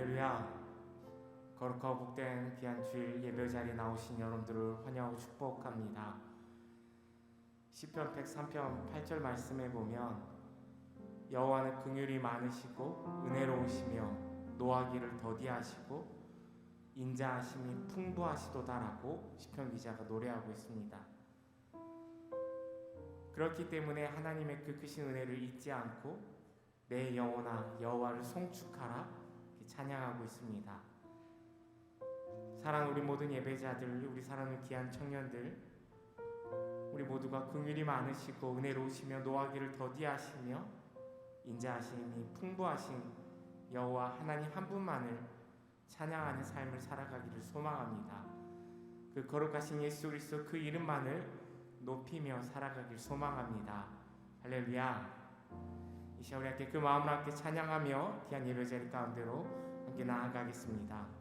할렐루야. 거룩하고 복된 귀한 주일 예배 자리에 나오신 여러분들을 환영하고 축복합니다. 시편 103편 8절 말씀에 보면 여호와는 긍휼이 많으시고 은혜로우시며 노하기를 더디하시고 인자하심이 풍부하시도다라고 시편 기자가 노래하고 있습니다. 그렇기 때문에 하나님의 그 크신 은혜를 잊지 않고 내 영혼아 여호와를 송축하라 찬양하고 있습니다. 사랑하는 우리 모든 예배자들, 우리 사랑하는 귀한 청년들, 우리 모두가 긍휼이 많으시고 은혜로우시며 노하기를 더디하시며 인자하심이 풍부하신 여호와 하나님 한 분만을 찬양하는 삶을 살아가기를 소망합니다. 그 거룩하신 예수 그리스도 그 이름만을 높이며 살아가기를 소망합니다. 할렐루야. 이 시간 우리 함께 그 마음으로 함께 찬양하며 귀한 예배자리 가운데로 함께 나아가겠습니다.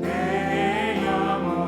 내 영혼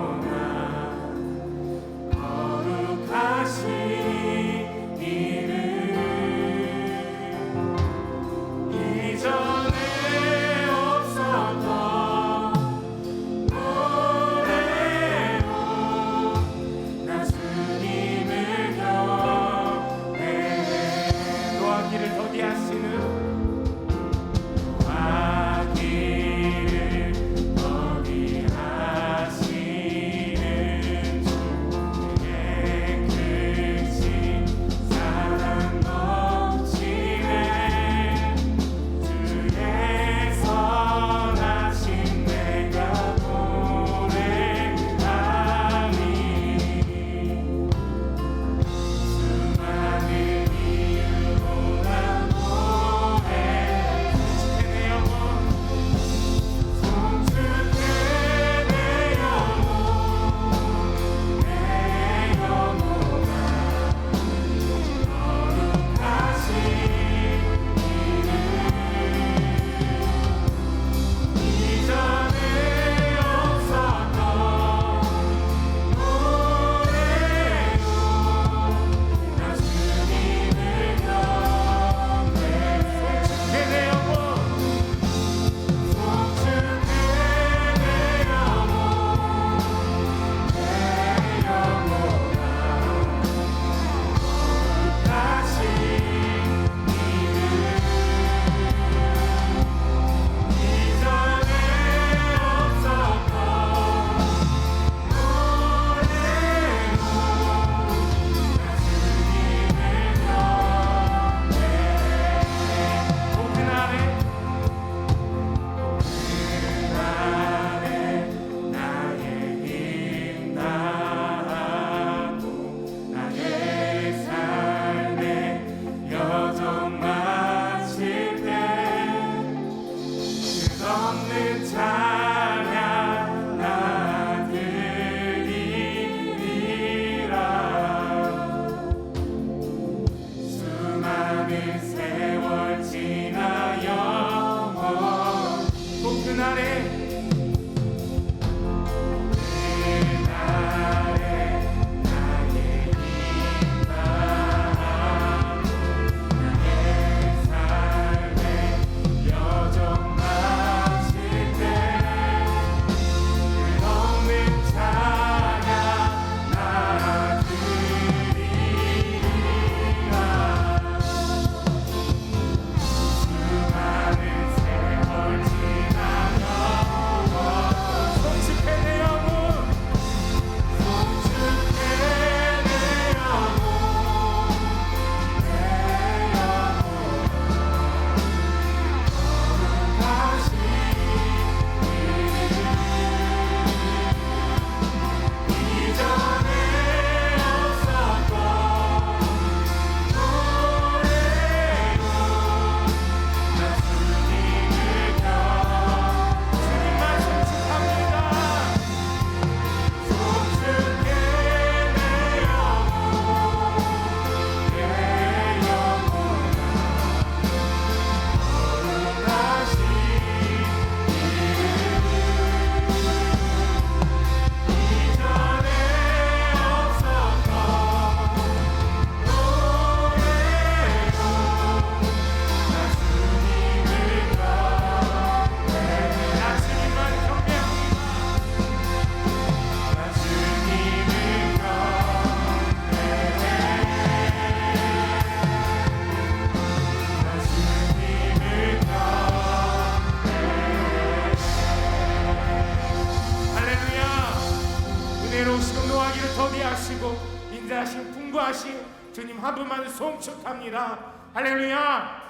은혜로우시고 노하기를 더디하시고 인자하신 풍부하신 주님 한 분만을 송축합니다. 할렐루야.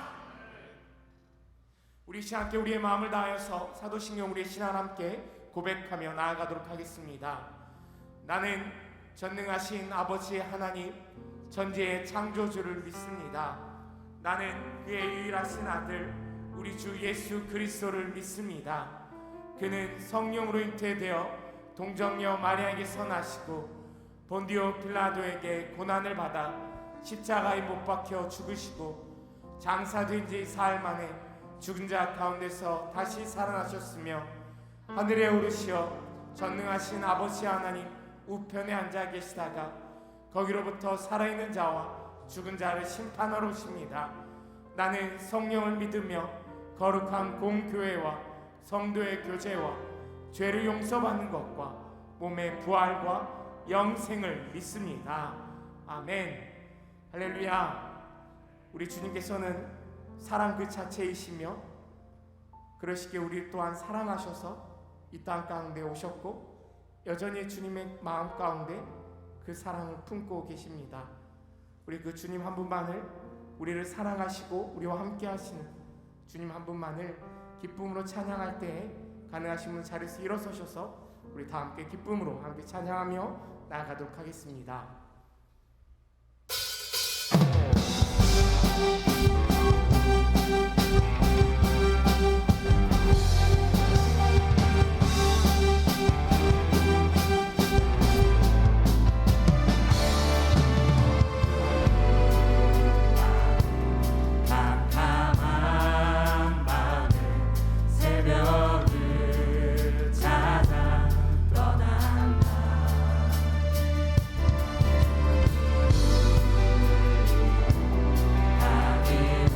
우리 시간 함께 우리의 마음을 다하여서 사도신경 우리의 신앙을 함께 고백하며 나아가도록 하겠습니다. 나는 전능하신 아버지 하나님 전지의 창조주를 믿습니다. 나는 그의 유일하신 아들 우리 주 예수 그리스도를 믿습니다. 그는 성령으로 잉태되어 동정녀 마리아에게서 나시고 본디오 빌라도에게 고난을 받아 십자가에 못 박혀 죽으시고 장사된 지 사흘 만에 죽은 자 가운데서 다시 살아나셨으며 하늘에 오르시어 전능하신 아버지 하나님 우편에 앉아 계시다가 거기로부터 살아있는 자와 죽은 자를 심판하러 오십니다. 나는 성령을 믿으며 거룩한 공교회와 성도의 교제와 죄를 용서받는 것과 몸의 부활과 영생을 믿습니다. 아멘. 할렐루야. 우리 주님께서는 사랑 그 자체이시며 그러시기에 우리 또한 사랑하셔서 이 땅 가운데 오셨고 여전히 주님의 마음 가운데 그 사랑을 품고 계십니다. 우리 그 주님 한 분만을 우리를 사랑하시고 우리와 함께 하시는 주님 한 분만을 기쁨으로 찬양할 때에 가능하신 분 자리에서 일어서셔서 우리 다 함께 기쁨으로 함께 찬양하며 나아가도록 하겠습니다. 내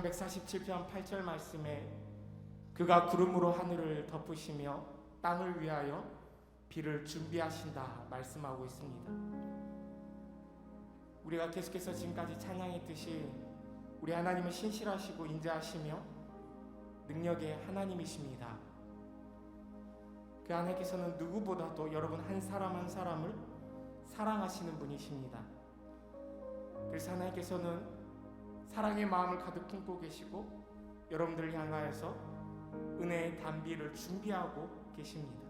시편 147편 8절 말씀에 그가 구름으로 하늘을 덮으시며 땅을 위하여 비를 준비하신다 말씀하고 있습니다. 우리가 계속해서 지금까지 찬양했듯이 우리 하나님은 신실하시고 인자하시며 능력의 하나님이십니다. 그 하나님께서는 누구보다도 여러분 한 사람 한 사람을 사랑하시는 분이십니다. 그래서 하나님께서는 사랑의 마음을 가득 품고 계시고 여러분들을 향하여서 은혜의 단비를 준비하고 계십니다.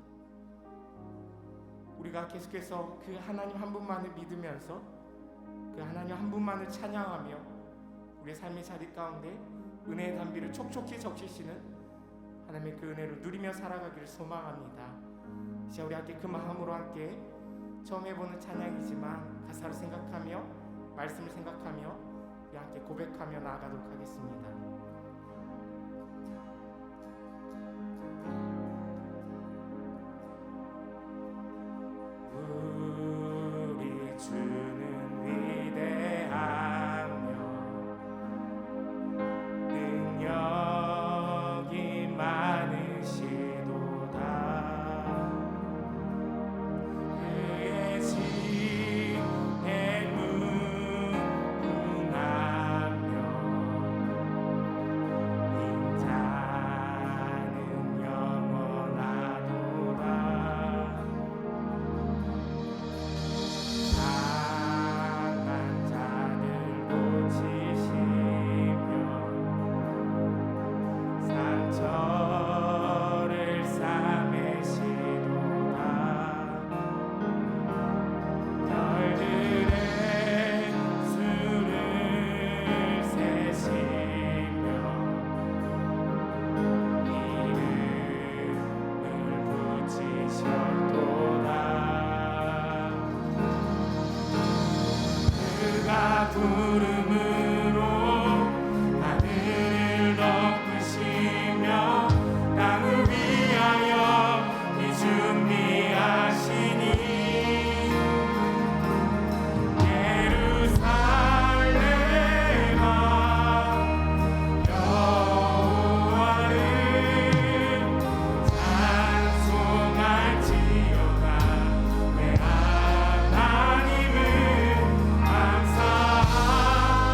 우리가 계속해서 그 하나님 한 분만을 믿으면서 그 하나님 한 분만을 찬양하며 우리의 삶의 자리 가운데 은혜의 단비를 촉촉히 적시시는 하나님의 그 은혜를 누리며 살아가기를 소망합니다. 이제 우리 함께 그 마음으로 함께 처음 해보는 찬양이지만 가사를 생각하며 말씀을 생각하며 우리 함께 고백하며 나아가도록 하겠습니다. 우리 주는 위대하며 능력이 많으시도다. 그의 지혜에 무궁하며 인자는 영원하도다. 강한 자들 고치시며 상처를 싸매시도다. 별들의 수를 세시며 이름을 붙이셨도다. 그가 구름으로 하늘을 덮으시며 땅을 위하여 비 준비하시니 예루살렘아 여호와를 찬송할지어다. 내 하나님은 감사하며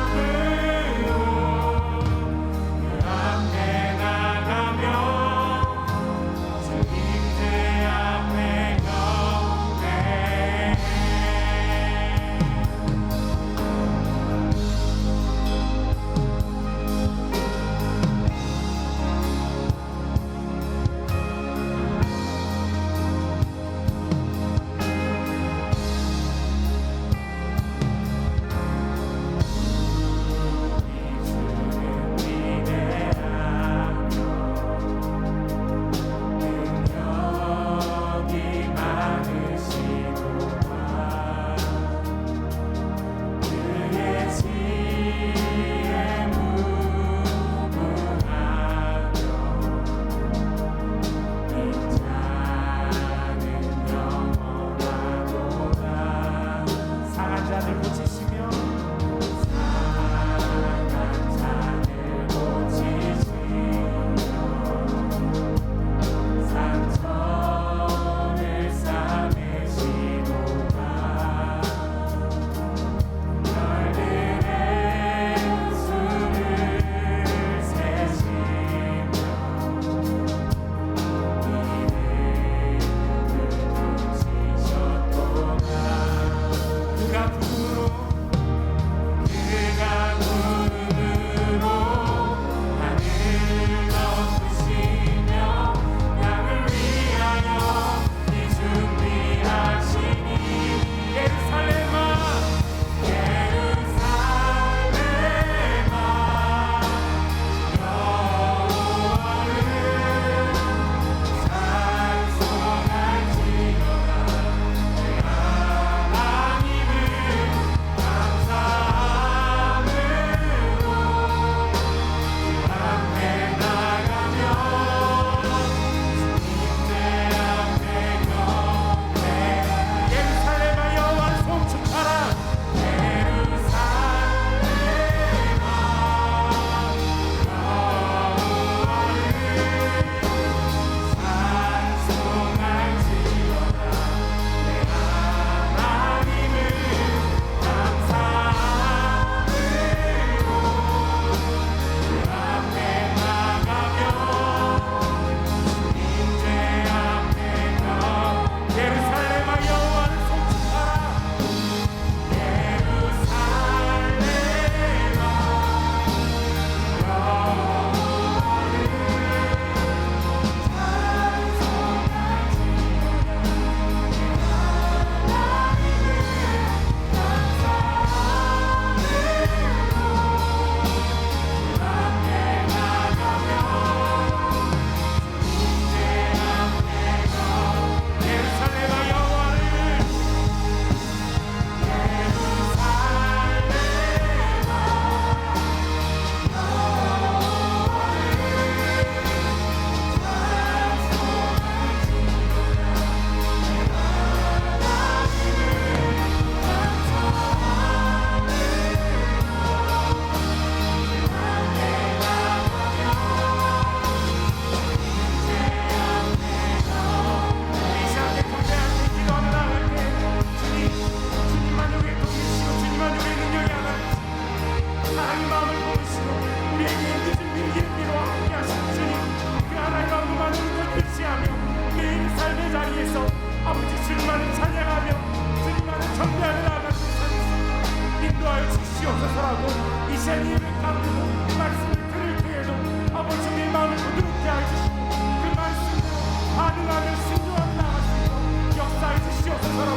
서로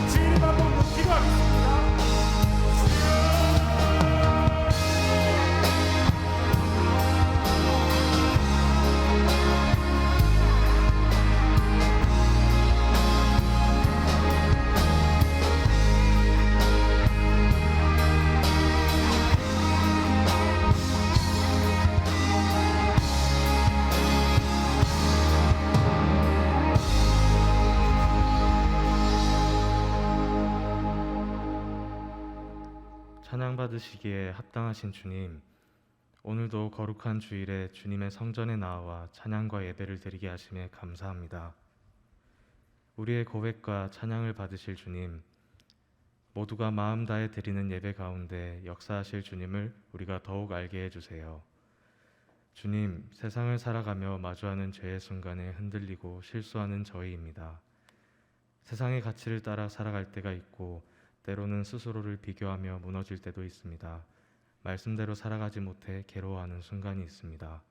주님 앞에 기도하겠습니다. 찬양 받으시기에 합당하신 주님, 오늘도 거룩한 주일에 주님의 성전에 나와 찬양과 예배를 드리게 하심에 감사합니다. 우리의 고백과 찬양을 받으실 주님, 모두가 마음 다해 드리는 예배 가운데 역사하실 주님을 우리가 더욱 알게 해주세요. 주님, 세상을 살아가며 마주하는 죄의 순간에 흔들리고 실수하는 저희입니다. 세상의 가치를 따라 살아갈 때가 있고 때로는 스스로를 비교하며 무너질 때도 있습니다. 말씀대로 살아가지 못해 괴로워하는 순간이 있습니다.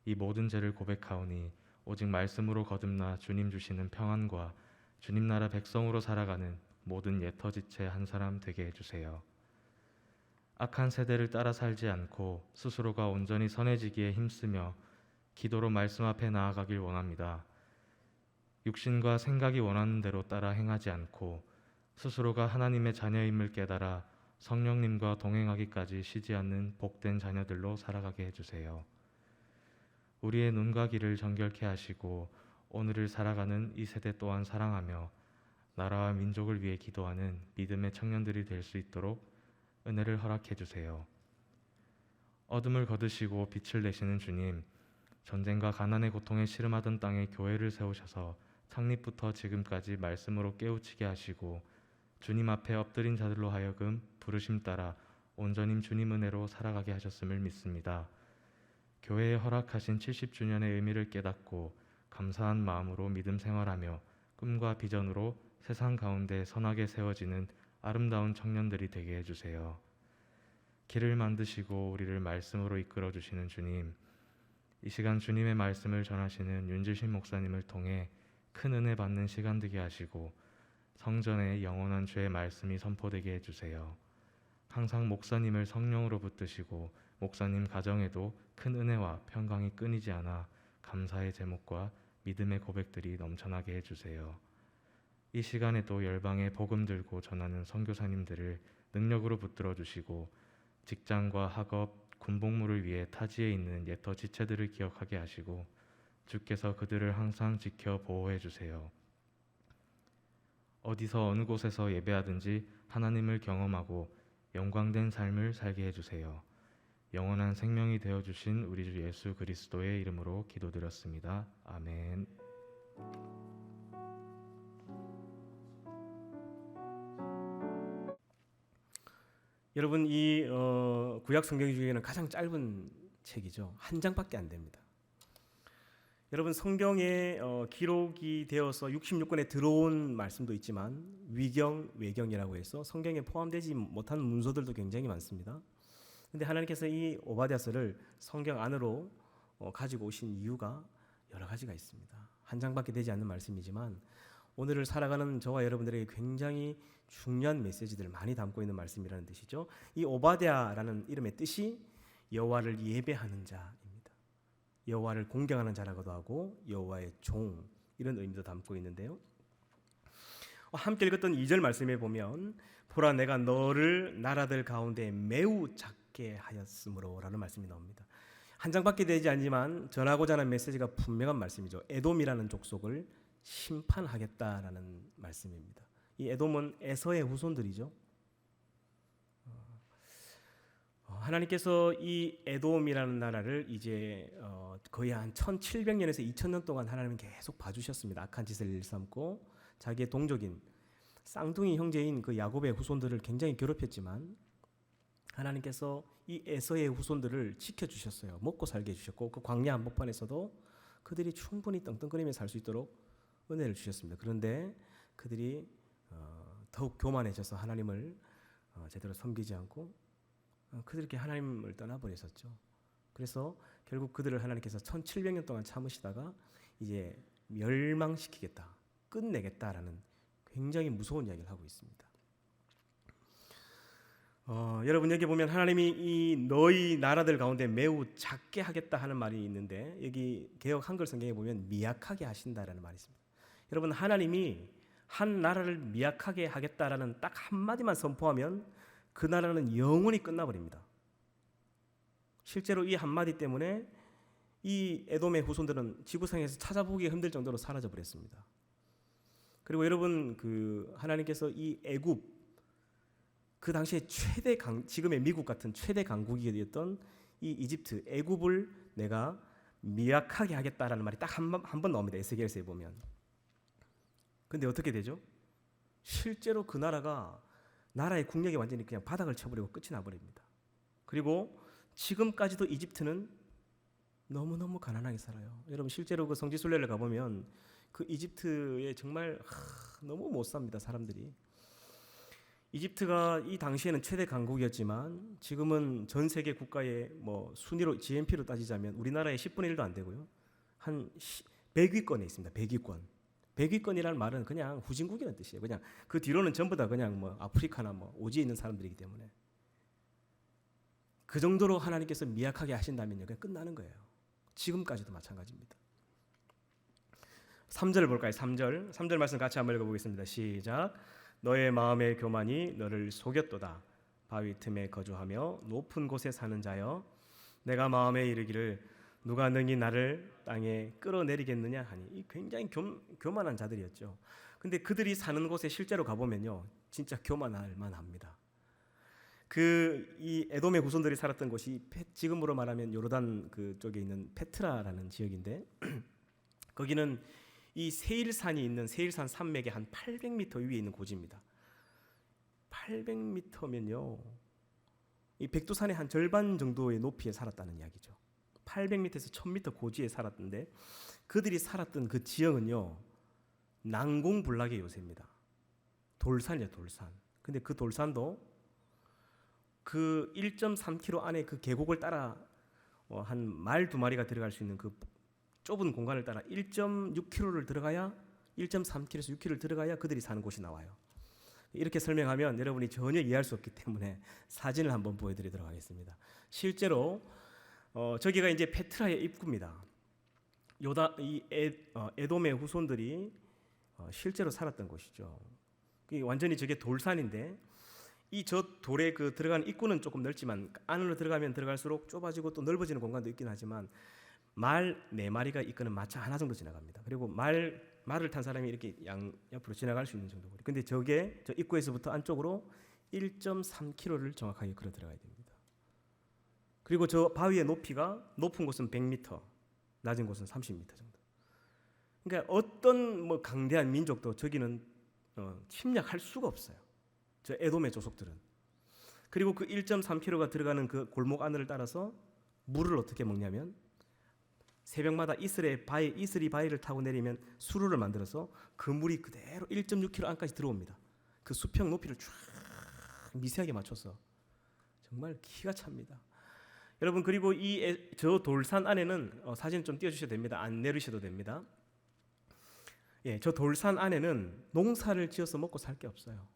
이 모든 죄를 고백하오니 오직 말씀으로 거듭나 주님 주시는 평안과 주님 나라 백성으로 살아가는 모든 옛터지체 한 사람 되게 해주세요. 악한 세대를 따라 살지 않고 스스로가 온전히 선해지기에 힘쓰며 기도로 말씀 앞에 나아가길 원합니다. 육신과 생각이 원하는 대로 따라 행하지 않고 스스로가 하나님의 자녀임을 깨달아 성령님과 동행하기까지 쉬지 않는 복된 자녀들로 살아가게 해주세요. 우리의 눈과 귀를 정결케 하시고 오늘을 살아가는 이 세대 또한 사랑하며 나라와 민족을 위해 기도하는 믿음의 청년들이 될 수 있도록 은혜를 허락해 주세요. 어둠을 거두시고 빛을 내시는 주님, 전쟁과 가난의 고통에 시름하던 땅에 교회를 세우셔서 창립부터 지금까지 말씀으로 깨우치게 하시고 주님 앞에 엎드린 자들로 하여금 부르심 따라 온전히 주님 은혜로 살아가게 하셨음을 믿습니다. 교회에 허락하신 70주년의 의미를 깨닫고 감사한 마음으로 믿음 생활하며 꿈과 비전으로 세상 가운데 선하게 세워지는 아름다운 청년들이 되게 해주세요. 길을 만드시고 우리를 말씀으로 이끌어 주시는 주님, 이 시간 주님의 말씀을 전하시는 윤지신 목사님을 통해 큰 은혜 받는 시간 되게 하시고 성전에 영원한 주의 말씀이 선포되게 해주세요. 항상 목사님을 성령으로 붙드시고 목사님 가정에도 큰 은혜와 평강이 끊이지 않아 감사의 제목과 믿음의 고백들이 넘쳐나게 해주세요. 이 시간에도 열방에 복음 들고 전하는 선교사님들을 능력으로 붙들어 주시고 직장과 학업, 군복무를 위해 타지에 있는 옛터 지체들을 기억하게 하시고 주께서 그들을 항상 지켜 보호해 주세요. 어디서 어느 곳에서 예배하든지 하나님을 경험하고 영광된 삶을 살게 해주세요. 영원한 생명이 되어주신 우리 주 예수 그리스도의 이름으로 기도드렸습니다. 아멘. 여러분, 이 구약 성경 중에는 가장 짧은 책이죠. 한 장밖에 안 됩니다. 여러분, 성경에 기록이 되어서 66권에 들어온 말씀도 있지만 위경, 외경이라고 해서 성경에 포함되지 못한 문서들도 굉장히 많습니다. 그런데 하나님께서 이 오바댜서를 성경 안으로 가지고 오신 이유가 여러 가지가 있습니다. 한 장밖에 되지 않는 말씀이지만 오늘을 살아가는 저와 여러분들에게 굉장히 중요한 메시지들을 많이 담고 있는 말씀이라는 뜻이죠. 이 오바댜라는 이름의 뜻이 여호와를 예배하는 자입니다. 여호와를 공경하는 자라고도 하고 여호와의 종, 이런 의미도 담고 있는데요. 함께 읽었던 2절 말씀에 보면 보라 내가 너를 나라들 가운데 매우 작게 하였으므로 라는 말씀이 나옵니다. 한 장밖에 되지 않지만 전하고자 하는 메시지가 분명한 말씀이죠. 에돔이라는 족속을 심판하겠다라는 말씀입니다. 이 에돔은 에서의 후손들이죠. 하나님께서 이 에돔이라는 나라를 이제 거의 한 1700년에서 2000년 동안 하나님은 계속 봐주셨습니다. 악한 짓을 일삼고 자기의 동족인 쌍둥이 형제인 그 야곱의 후손들을 굉장히 괴롭혔지만 하나님께서 이 에서의 후손들을 지켜주셨어요. 먹고 살게 해주셨고 그 광야 한복판에서도 그들이 충분히 떵떵거리며 살 수 있도록 은혜를 주셨습니다. 그런데 그들이 더욱 교만해져서 하나님을 제대로 섬기지 않고 그들께 하나님을 떠나버렸었죠. 그래서 결국 그들을 하나님께서 1700년 동안 참으시다가 이제 멸망시키겠다, 끝내겠다라는 굉장히 무서운 이야기를 하고 있습니다. 여러분 여기 보면 하나님이 이 너희 나라들 가운데 매우 작게 하겠다 하는 말이 있는데 여기 개역 한글 성경에 보면 미약하게 하신다라는 말이 있습니다. 여러분 하나님이 한 나라를 미약하게 하겠다라는 딱 한마디만 선포하면 그 나라는 영원히 끝나버립니다. 실제로 이 한마디 때문에 이 에돔의 후손들은 지구상에서 찾아보기 힘들 정도로 사라져 버렸습니다. 그리고 여러분 그 하나님께서 이 애굽 그 당시에 최대 지금의 미국 같은 최대 강국이 되었던 이 이집트 애굽을 내가 미약하게 하겠다라는 말이 딱 한 번 나옵니다. 에스겔서에 보면. 근데 어떻게 되죠? 실제로 그 나라의 국력이 완전히 그냥 바닥을 쳐버리고 끝이 나버립니다. 그리고 지금까지도 이집트는 너무너무 가난하게 살아요. 여러분 실제로 그 성지순례를 가보면 그 이집트에 정말 너무 못 삽니다. 사람들이. 이집트가 이 당시에는 최대 강국이었지만 지금은 전 세계 국가의 뭐 순위로 GNP로 따지자면 우리나라의 10분의 1도 안 되고요. 한 100위권에 있습니다. 100위권. 100위권이라는 말은 그냥 후진국이라는 뜻이에요. 그냥 그 뒤로는 전부 다 그냥 뭐 아프리카나 뭐 오지에 있는 사람들이기 때문에 그 정도로 하나님께서 미약하게 하신다면요. 그냥 끝나는 거예요. 지금까지도 마찬가지입니다. 3절 볼까요? 3절 말씀 같이 한번 읽어보겠습니다. 시작. 너의 마음의 교만이 너를 속였도다. 바위 틈에 거주하며 높은 곳에 사는 자여 내가 마음에 이르기를 누가 능히 나를 땅에 끌어내리겠느냐 하니 이 굉장히 교만한 자들이었죠. 근데 그들이 사는 곳에 실제로 가보면요. 진짜 교만할 만합니다. 이 에돔의 후손들이 살았던 곳이 지금으로 말하면 요르단 그 쪽에 있는 페트라라는 지역인데 거기는 이 세일산이 있는 세일산 산맥의 한 800m 위에 있는 고지입니다. 800m면요. 이 백두산의 한 절반 정도의 높이에 살았다는 이야기죠. 800m에서 1000m 고지에 살았던데 그들이 살았던 그 지역은요. 난공불락의 요새입니다. 돌산이에요, 돌산. 근데 그 돌산도 그 1.3km 안에 그 계곡을 따라 한 말 2마리가 들어갈 수 있는 그 좁은 공간을 따라 1.6km를 들어가야 1.3km에서 6km를 들어가야 그들이 사는 곳이 나와요. 이렇게 설명하면 여러분이 전혀 이해할 수 없기 때문에 사진을 한번 보여드리도록 하겠습니다. 실제로 저기가 이제 페트라의 입구입니다. 에돔의 후손들이 실제로 살았던 곳이죠. 완전히 저게 돌산인데 이 저 돌에 그 들어가는 입구는 조금 넓지만 안으로 들어가면 들어갈수록 좁아지고 또 넓어지는 공간도 있긴 하지만 말 4마리가 이끄는 마차 하나 정도 지나갑니다. 그리고 말을 탄 사람이 이렇게 옆으로 지나갈 수 있는 정도. 근데 저게 저 입구에서부터 안쪽으로 1.3km를 정확하게 걸어 들어가야 됩니다. 그리고 저 바위의 높이가 높은 곳은 100m, 낮은 곳은 30m 정도. 그러니까 어떤 뭐 강대한 민족도 저기는 침략할 수가 없어요. 저 에돔의 조속들은. 그리고 그 1.3km가 들어가는 그 골목 안을 따라서 물을 어떻게 먹냐면 새벽마다 이슬이 바위를 타고 내리면 수로를 만들어서 그 물이 그대로 1.6km 안까지 들어옵니다. 그 수평 높이를 쫙 미세하게 맞춰서 정말 기가 찹니다. 여러분 그리고 저 돌산 안에는 사진 좀 띄워주셔도 됩니다. 안 내리셔도 됩니다. 예, 저 돌산 안에는 농사를 지어서 먹고 살 게 없어요.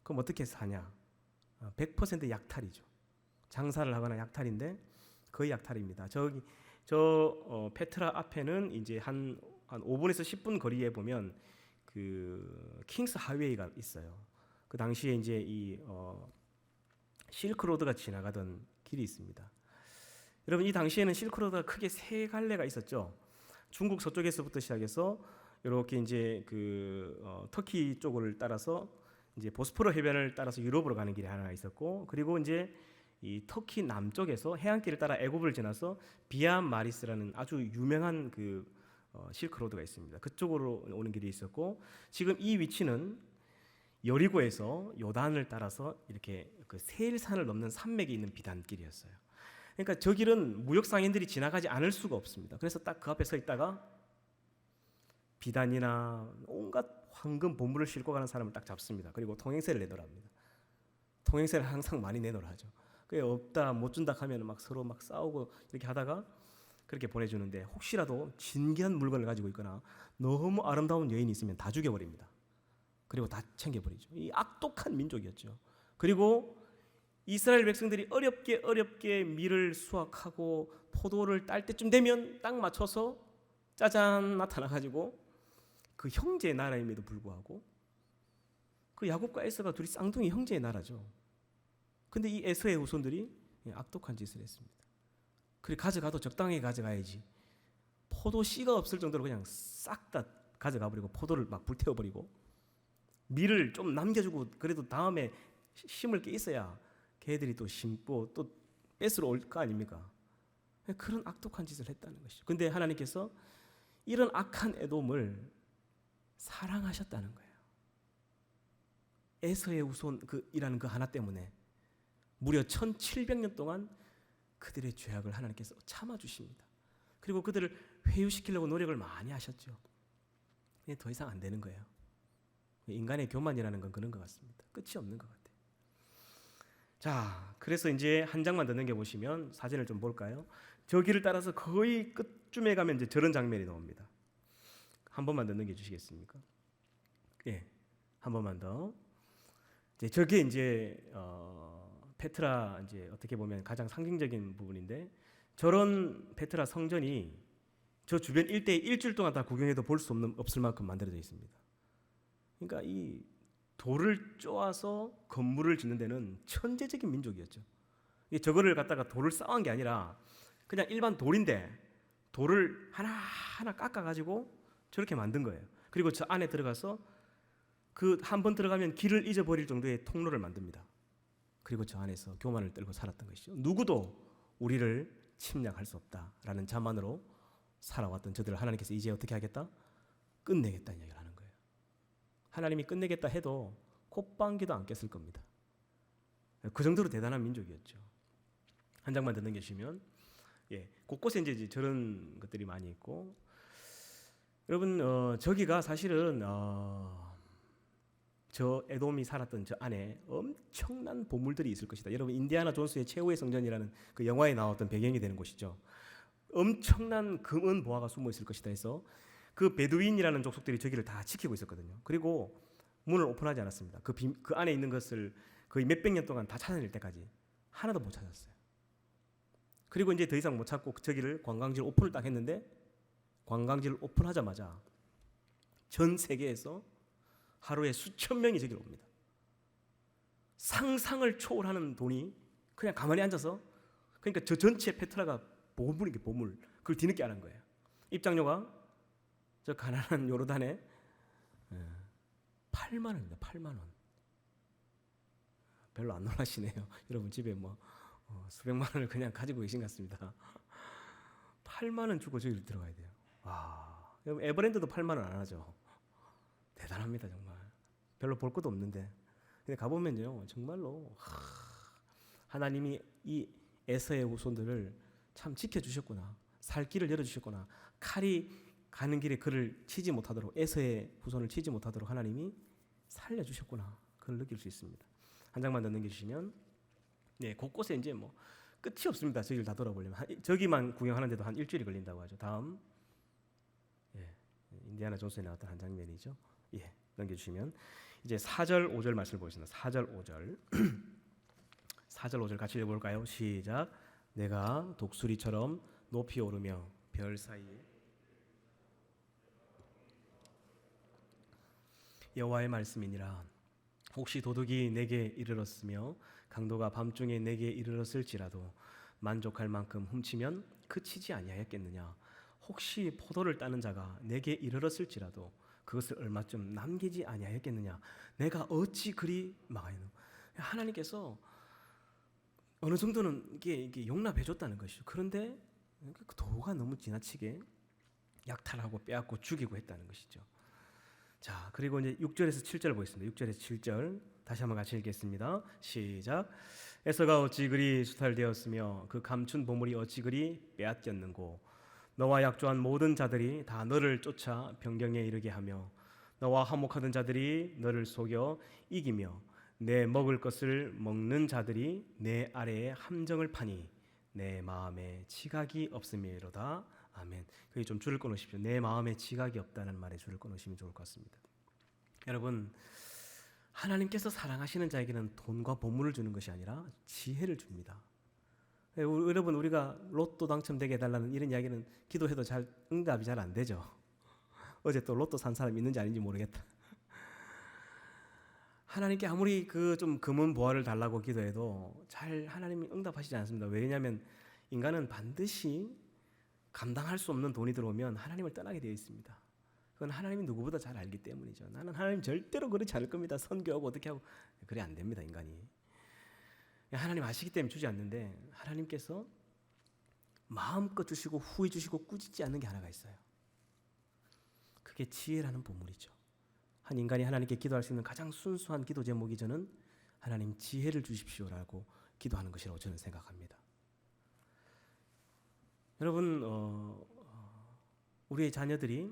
그럼 어떻게 사냐? 100% 약탈이죠. 장사를 하거나 약탈인데 거의 약탈입니다. 저 페트라 앞에는 이제 한 5분에서 10분 거리에 보면 그 킹스 하이웨이가 있어요. 그 당시에 이제 이 실크로드가 지나가던 길이 있습니다. 여러분 이 당시에는 실크로드가 크게 3갈래가 있었죠. 중국 서쪽에서부터 시작해서 이렇게 이제 그 터키 쪽을 따라서 이제 보스포러 해변을 따라서 유럽으로 가는 길이 하나 있었고 그리고 이제 이 터키 남쪽에서 해안길을 따라 애굽을 지나서 비아 마리스라는 아주 유명한 그 실크로드가 있습니다. 그쪽으로 오는 길이 있었고 지금 이 위치는 여리고에서 요단을 따라서 이렇게 그 세일산을 넘는 산맥이 있는 비단길이었어요. 그러니까 저 길은 무역 상인들이 지나가지 않을 수가 없습니다. 그래서 딱 그 앞에 서 있다가 비단이나 온갖 황금 보물을 싣고 가는 사람을 딱 잡습니다. 그리고 통행세를 내놓으라 합니다. 통행세를 항상 많이 내놓으라 하죠. 그게 없다 못 준다 하면 막 서로 막 싸우고 이렇게 하다가 그렇게 보내주는데 혹시라도 진귀한 물건을 가지고 있거나 너무 아름다운 여인이 있으면 다 죽여버립니다. 그리고 다 챙겨버리죠. 이 악독한 민족이었죠. 그리고 이스라엘 백성들이 어렵게 밀을 수확하고 포도를 딸 때쯤 되면 딱 맞춰서 짜잔 나타나가지고 그 형제의 나라임에도 불구하고 그 야곱과 에서가 둘이 쌍둥이 형제의 나라죠. 근데 이 에서의 후손들이 악독한 짓을 했습니다. 그리고 가져가도 적당히 가져가야지. 포도 씨가 없을 정도로 그냥 싹 다 가져가 버리고 포도를 막 불태워버리고 밀을 좀 남겨주고 그래도 다음에 심을 게 있어야 걔들이 또 심고 또 뺏으러 올 거 아닙니까? 그런 악독한 짓을 했다는 것이죠. 근데 하나님께서 이런 악한 에돔을 사랑하셨다는 거예요. 에서의 후손이라는 그 하나 때문에 무려 1700년 동안 그들의 죄악을 하나님께서 참아주십니다. 그리고 그들을 회유시키려고 노력을 많이 하셨죠. 근데 더 이상 안 되는 거예요. 인간의 교만이라는 건 그런 것 같습니다. 끝이 없는 것 같아요. 자, 그래서 이제 한 장만 더 넘겨보시면 사진을 좀 볼까요? 저 길을 따라서 거의 끝쯤에 가면 이제 저런 장면이 나옵니다. 한 번만 더 넘겨주시겠습니까? 예, 한 번만 더. 이제 저게 이제 페트라 이제 어떻게 보면 가장 상징적인 부분인데 저런 페트라 성전이 저 주변 일대에 일주일 동안 다 구경해도 볼 수 없을 만큼 만들어져 있습니다. 그러니까 이 돌을 쪼아서 건물을 짓는 데는 천재적인 민족이었죠. 저거를 갖다가 돌을 쌓은 게 아니라 그냥 일반 돌인데 돌을 하나하나 깎아가지고 저렇게 만든 거예요. 그리고 저 안에 들어가서 그 한 번 들어가면 길을 잊어버릴 정도의 통로를 만듭니다. 그리고 저 안에서 교만을 떨고 살았던 것이죠. 누구도 우리를 침략할 수 없다라는 자만으로 살아왔던 저들을 하나님께서 이제 어떻게 하겠다? 끝내겠다는 이야기를 하는 거예요. 하나님이 끝내겠다 해도 콧방귀도 안 꼈을 겁니다. 그 정도로 대단한 민족이었죠. 한 장만 더 넘겨주시면 곳곳에 이제 저런 것들이 많이 있고 여러분 저기가 사실은 저 에돔이 살았던 저 안에 엄청난 보물들이 있을 것이다. 여러분 인디아나 존스의 최후의 성전이라는 그 영화에 나왔던 배경이 되는 곳이죠. 엄청난 금은 보화가 숨어 있을 것이다 해서 그 베두인이라는 족속들이 저기를 다 지키고 있었거든요. 그리고 문을 오픈하지 않았습니다. 그 안에 있는 것을 거의 몇백 년 동안 다 찾아낼 때까지 하나도 못 찾았어요. 그리고 이제 더 이상 못 찾고 저기를 관광지를 오픈을 딱 했는데 관광지를 오픈하자마자 전 세계에서 하루에 수천 명이 저기로 옵니다. 상상을 초월하는 돈이 그냥 가만히 앉아서 그러니까 저 전체 페트라가 보물이게 보물. 그걸 뒤늦게 아는 거예요. 입장료가 저 가난한 요르단에 8만 원입니다. 8만 원. 별로 안 놀라시네요. 여러분 집에 뭐 수백만 원을 그냥 가지고 계신 것 같습니다. 8만 원 주고 저기를 들어가야 돼요. 와, 여러분 에버랜드도 8만 원 안 하죠. 대단합니다 정말. 별로 볼 것도 없는데 근데 가보면요 정말로 하나님이 이 에서의 후손들을 참 지켜주셨구나. 살 길을 열어주셨구나. 칼이 가는 길에 그를 치지 못하도록 에서의 후손을 치지 못하도록 하나님이 살려주셨구나. 그걸 느낄 수 있습니다. 한 장만 더 넘겨주시면 곳곳에 이제 뭐 끝이 없습니다. 저기를 다 돌아보려면 저기만 구경하는데도 한 일주일이 걸린다고 하죠. 다음 인디아나 존스에 나왔던 한 장면이죠. 넘겨주시면 이제 4절 5절 말씀을 보겠습니다. 4절 5절 4절 5절 같이 읽어볼까요? 시작. 내가 독수리처럼 높이 오르며 별 사이에 여호와의 말씀이니라. 혹시 도둑이 내게 이르렀으며 강도가 밤중에 내게 이르렀을지라도 만족할 만큼 훔치면 그치지 아니하였겠느냐. 혹시 포도를 따는 자가 내게 이르렀을지라도 그것을 얼마쯤 남기지 아니하였겠느냐. 내가 어찌 그리 망하였노. 하나님께서 어느 정도는 이게 용납해 줬다는 것이죠. 그런데 도가 너무 지나치게 약탈하고 빼앗고 죽이고 했다는 것이죠. 자, 그리고 이제 6절에서 7절 보겠습니다. 6절에서 7절 다시 한번 같이 읽겠습니다. 시작. 에서가 어찌 그리 수탈되었으며 그 감춘 보물이 어찌 그리 빼앗겼는고. 너와 약조한 모든 자들이 다 너를 쫓아 변경에 이르게 하며 너와 화목하던 자들이 너를 속여 이기며 내 먹을 것을 먹는 자들이 내 아래에 함정을 파니 내 마음에 지각이 없음이로다. 아멘. 그게 좀 줄을 꺼놓으십시오. 내 마음에 지각이 없다는 말에 줄을 꺼놓으시면 좋을 것 같습니다. 여러분 하나님께서 사랑하시는 자에게는 돈과 보물을 주는 것이 아니라 지혜를 줍니다. 여러분, 우리가 로또 당첨되게 해달라는 이런 이야기는 기도해도 잘 응답이 잘 안 되죠. 어제 또 로또 산 사람 있는지 아닌지 모르겠다. 하나님께 아무리 그 좀 금은 보화를 달라고 기도해도 잘 하나님이 응답하시지 않습니다. 왜냐하면 인간은 반드시 감당할 수 없는 돈이 들어오면 하나님을 떠나게 되어 있습니다. 그건 하나님이 누구보다 잘 알기 때문이죠. 나는 하나님 절대로 그렇지 않을 겁니다. 선교하고 어떻게 하고 그래 안 됩니다, 인간이. 하나님 아시기 때문에 주지 않는데 하나님께서 마음껏 주시고 후히 주시고 꾸짖지 않는 게 하나가 있어요. 그게 지혜라는 보물이죠. 한 인간이 하나님께 기도할 수 있는 가장 순수한 기도 제목이 저는 하나님 지혜를 주십시오라고 기도하는 것이라고 저는 생각합니다. 여러분, 우리의 자녀들이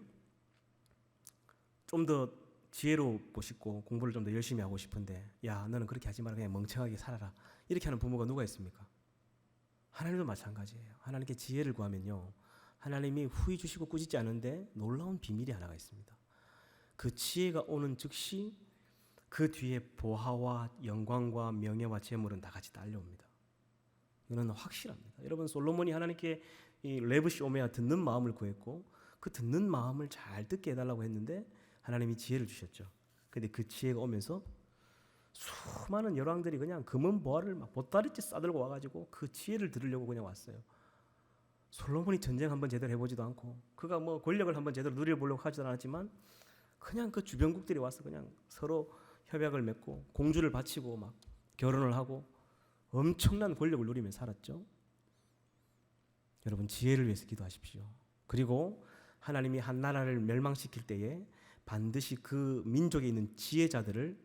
좀 더 지혜롭고 싶고 공부를 좀 더 열심히 하고 싶은데 야 너는 그렇게 하지 마라 그냥 멍청하게 살아라 이렇게 하는 부모가 누가 있습니까? 하나님도 마찬가지예요. 하나님께 지혜를 구하면요 하나님이 후히 주시고 꾸짖지 않은데 놀라운 비밀이 하나가 있습니다. 그 지혜가 오는 즉시 그 뒤에 보화와 영광과 명예와 재물은 다 같이 딸려옵니다. 이거는 확실합니다. 여러분, 솔로몬이 하나님께 이 레브시오메아 듣는 마음을 구했고 그 듣는 마음을 잘 듣게 해달라고 했는데 하나님이 지혜를 주셨죠. 근데 그 지혜가 오면서 수많은 열왕들이 그냥 금은 보화를 막 보따리째 싸들고 와가지고 그 지혜를 들으려고 그냥 왔어요. 솔로몬이 전쟁 한번 제대로 해보지도 않고 그가 뭐 권력을 한번 제대로 누려보려고 하지도 않았지만 그냥 그 주변국들이 와서 그냥 서로 협약을 맺고 공주를 바치고 막 결혼을 하고 엄청난 권력을 누리며 살았죠. 여러분, 지혜를 위해서 기도하십시오. 그리고 하나님이 한 나라를 멸망시킬 때에 반드시 그 민족에 있는 지혜자들을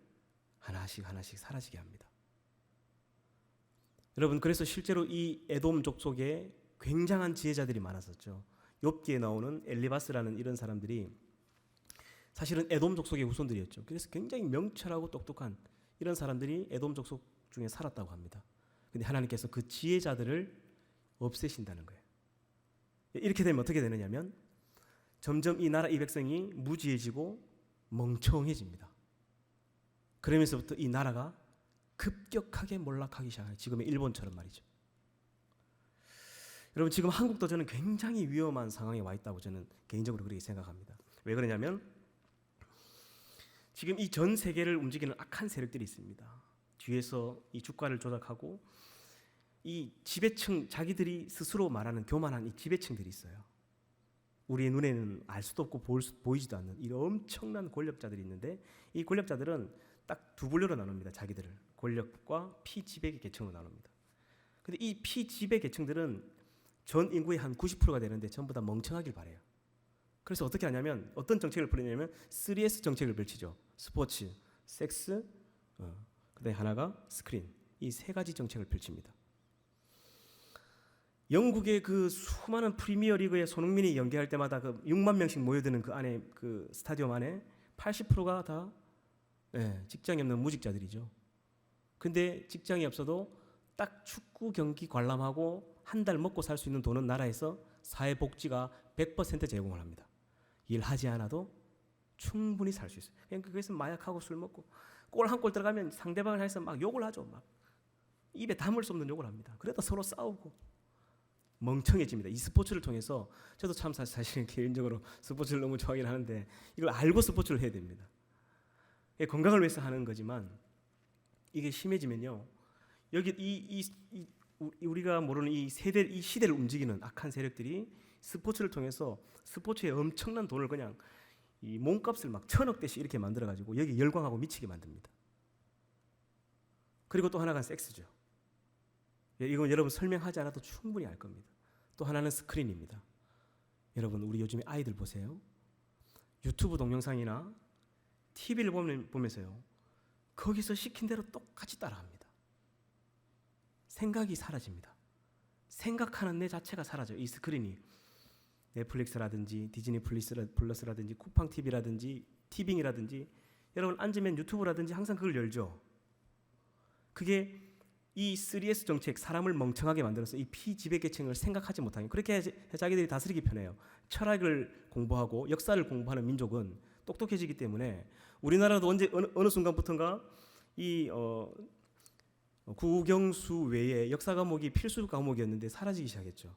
하나씩 사라지게 합니다. 여러분, 그래서 실제로 이 에돔 족속에 굉장한 지혜자들이 많았었죠. 욥기에 나오는 엘리바스라는 이런 사람들이 사실은 에돔 족속의 후손들이었죠. 그래서 굉장히 명철하고 똑똑한 이런 사람들이 에돔 족속 중에 살았다고 합니다. 근데 하나님께서 그 지혜자들을 없애신다는 거예요. 이렇게 되면 어떻게 되느냐면 점점 이 나라 이 백성이 무지해지고 멍청해집니다. 그러면서부터 이 나라가 급격하게 몰락하기 시작해요. 지금의 일본처럼 말이죠. 여러분, 지금 한국도 저는 굉장히 위험한 상황에 와 있다고 저는 개인적으로 그렇게 생각합니다. 왜 그러냐면 지금 이 전 세계를 움직이는 악한 세력들이 있습니다. 뒤에서 이 주가를 조작하고 이 지배층, 자기들이 스스로 말하는 교만한 이 지배층들이 있어요. 우리의 눈에는 알 수도 없고 보이지도 않는 이 엄청난 권력자들이 있는데 이 권력자들은 딱 두 분류로 나눕니다. 자기들을 권력과 피지배 계층으로 나눕니다. 근데 이 피지배 계층들은 전 인구의 한 90%가 되는데 전부 다 멍청하길 바래요. 그래서 어떻게 하냐면 어떤 정책을 벌이냐면 3S 정책을 펼치죠. 스포츠, 섹스, 그다음에 하나가 스크린. 이 세 가지 정책을 펼칩니다. 영국의 그 수많은 프리미어 리그의 손흥민이 연기할 때마다 그 6만 명씩 모여드는 그 안에 그 스타디움 안에 80%가 다 직장이 없는 무직자들이죠. 근데 직장이 없어도 딱 축구 경기 관람하고 한 달 먹고 살 수 있는 돈은 나라에서 사회복지가 100% 제공을 합니다. 일하지 않아도 충분히 살 수 있어요. 그러니까 그래서 마약하고 술 먹고 골 한 골 들어가면 상대방을 해서 막 욕을 하죠. 막 입에 담을 수 없는 욕을 합니다. 그래도 서로 싸우고 멍청해집니다. 이 스포츠를 통해서 저도 참 사실 개인적으로 스포츠를 너무 좋아하긴 하는데 이걸 알고 스포츠를 해야 됩니다. 건강을 위해서 하는 거지만 이게 심해지면요. 여기 우리가 모르는 이 시대를 움직이는 악한 세력들이 스포츠를 통해서 스포츠에 엄청난 돈을 그냥 이 몸값을 막 1000억대씩 이렇게 만들어가지고 여기 열광하고 미치게 만듭니다. 그리고 또 하나가 섹스죠. 이건 여러분 설명하지 않아도 충분히 알 겁니다. 또 하나는 스크린입니다. 여러분, 우리 요즘에 아이들 보세요. 유튜브 동영상이나 TV를 보면서요. 거기서 시킨 대로 똑같이 따라합니다. 생각이 사라집니다. 생각하는 내 자체가 사라져요. 이 스크린이 넷플릭스라든지 디즈니 플러스라든지 쿠팡 TV라든지 티빙이라든지 여러분 앉으면 유튜브라든지 항상 그걸 열죠. 그게 이 3S 정책, 사람을 멍청하게 만들어서 이 피지배계층을 생각하지 못하게 그렇게 해야 자기들이 다스리기 편해요. 철학을 공부하고 역사를 공부하는 민족은 똑똑해지기 때문에 우리나라도 언제 어느 순간부터인가 이 국영수 외에 역사 과목이 필수 과목이었는데 사라지기 시작했죠.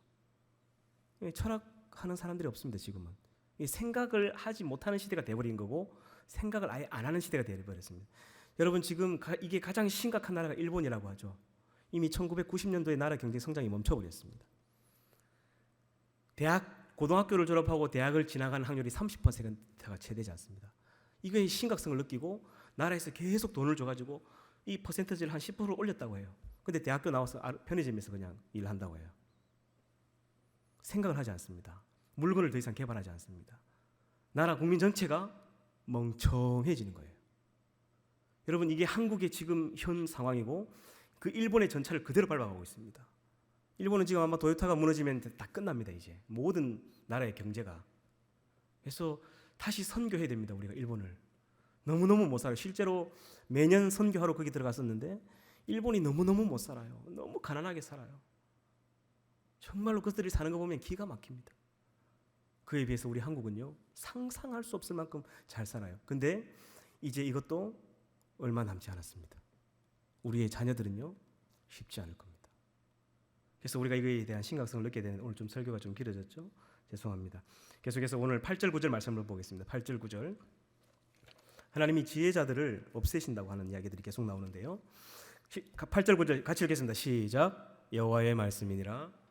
철학하는 사람들이 없습니다. 지금은 생각을 하지 못하는 시대가 되어버린 거고 생각을 아예 안 하는 시대가 되어버렸습니다. 여러분 지금 이게 가장 심각한 나라가 일본이라고 하죠. 이미 1990년도에 나라 경제 성장이 멈춰버렸습니다. 고등학교를 졸업하고 대학을 진학하는 확률이 30%가 채 되지 않습니다. 이거의 심각성을 느끼고 나라에서 계속 돈을 줘가지고 이 퍼센트지를 한 10% 올렸다고 해요. 근데 대학교 나와서 편의점에서 그냥 일한다고 해요. 생각을 하지 않습니다. 물건을 더 이상 개발하지 않습니다. 나라 국민 전체가 멍청해지는 거예요. 여러분 이게 한국의 지금 현 상황이고 그 일본의 전차를 그대로 밟아가고 있습니다. 일본은 지금 아마 도요타가 무너지면 다 끝납니다. 이제 모든 나라의 경제가. 그래서 다시 선교해야 됩니다. 우리가 일본을. 너무너무 못 살아요. 실제로 매년 선교하러 거기 들어갔었는데 일본이 너무너무 못 살아요. 너무 가난하게 살아요. 정말로 그들이 사는 거 보면 기가 막힙니다. 그에 비해서 우리 한국은요 상상할 수 없을 만큼 잘 살아요. 근데 이제 이것도 얼마 남지 않았습니다. 우리의 자녀들은요 쉽지 않을 겁니다. 그래서 우리가 이거에 대한 심각성을 느끼게 되는 오늘 좀 설교가 좀 길어졌죠. 죄송합니다. 계속해서 오늘 8절 9절 말씀을 보겠습니다. 8절 9절 하나님이 지혜자들을 없애신다고 하는 이야기들이 계속 나오는데요. 8절 9절 같이 읽겠습니다. 시작. 여호와의 말씀이니라.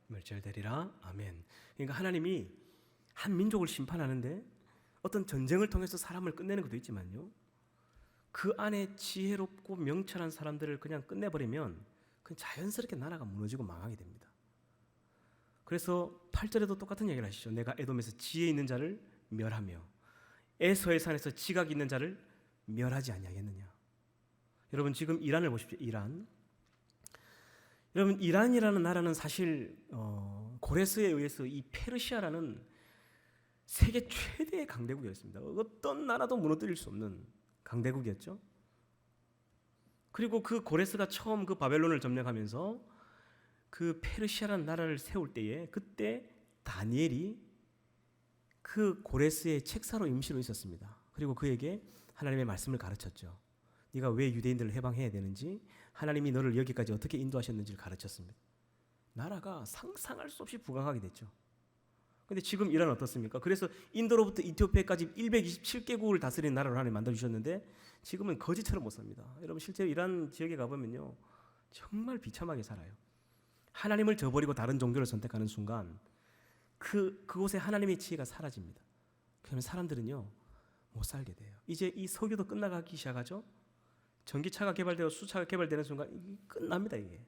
멸절되리라. 아멘. 그러니까 하나님이 한 민족을 심판하는데 어떤 전쟁을 통해서 사람을 끝내는 것도 있지만요. 그 안에 지혜롭고 명철한 사람들을 그냥 끝내버리면 그냥 자연스럽게 나라가 무너지고 망하게 됩니다. 그래서 8절에도 똑같은 얘기를 하시죠. 내가 에돔에서 지혜 있는 자를 멸하며 에서의 산에서 지각 있는 자를 멸하지 아니하겠느냐. 여러분 지금 이란을 보십시오. 이란. 여러분 이란이라는 나라는 사실 고레스에 의해서 이 페르시아라는 세계 최대의 강대국이었습니다. 어떤 나라도 무너뜨릴 수 없는 강대국이었죠. 그리고 그 고레스가 처음 그 바벨론을 점령하면서 그 페르시아라는 나라를 세울 때에 그때 다니엘이 그 고레스의 책사로 임시로 있었습니다. 그리고 그에게 하나님의 말씀을 가르쳤죠. 네가 왜 유대인들을 해방해야 되는지 하나님이 너를 여기까지 어떻게 인도하셨는지를 가르쳤습니다. 나라가 상상할 수 없이 부강하게 됐죠. 근데 지금 이란은 어떻습니까? 그래서 인도로부터 이티오피아까지 127개국을 다스리는 나라로 하나님 만들어주셨는데 지금은 거지처럼 못 삽니다. 여러분 실제로 이란 지역에 가보면요 정말 비참하게 살아요. 하나님을 저버리고 다른 종교를 선택하는 순간 그곳에 하나님의 지혜가 사라집니다. 그러면 사람들은요 못 살게 돼요. 이제 이 석유도 끝나가기 시작하죠. 전기차가 개발되고 수차가 개발되는 순간 이게 끝납니다. 이게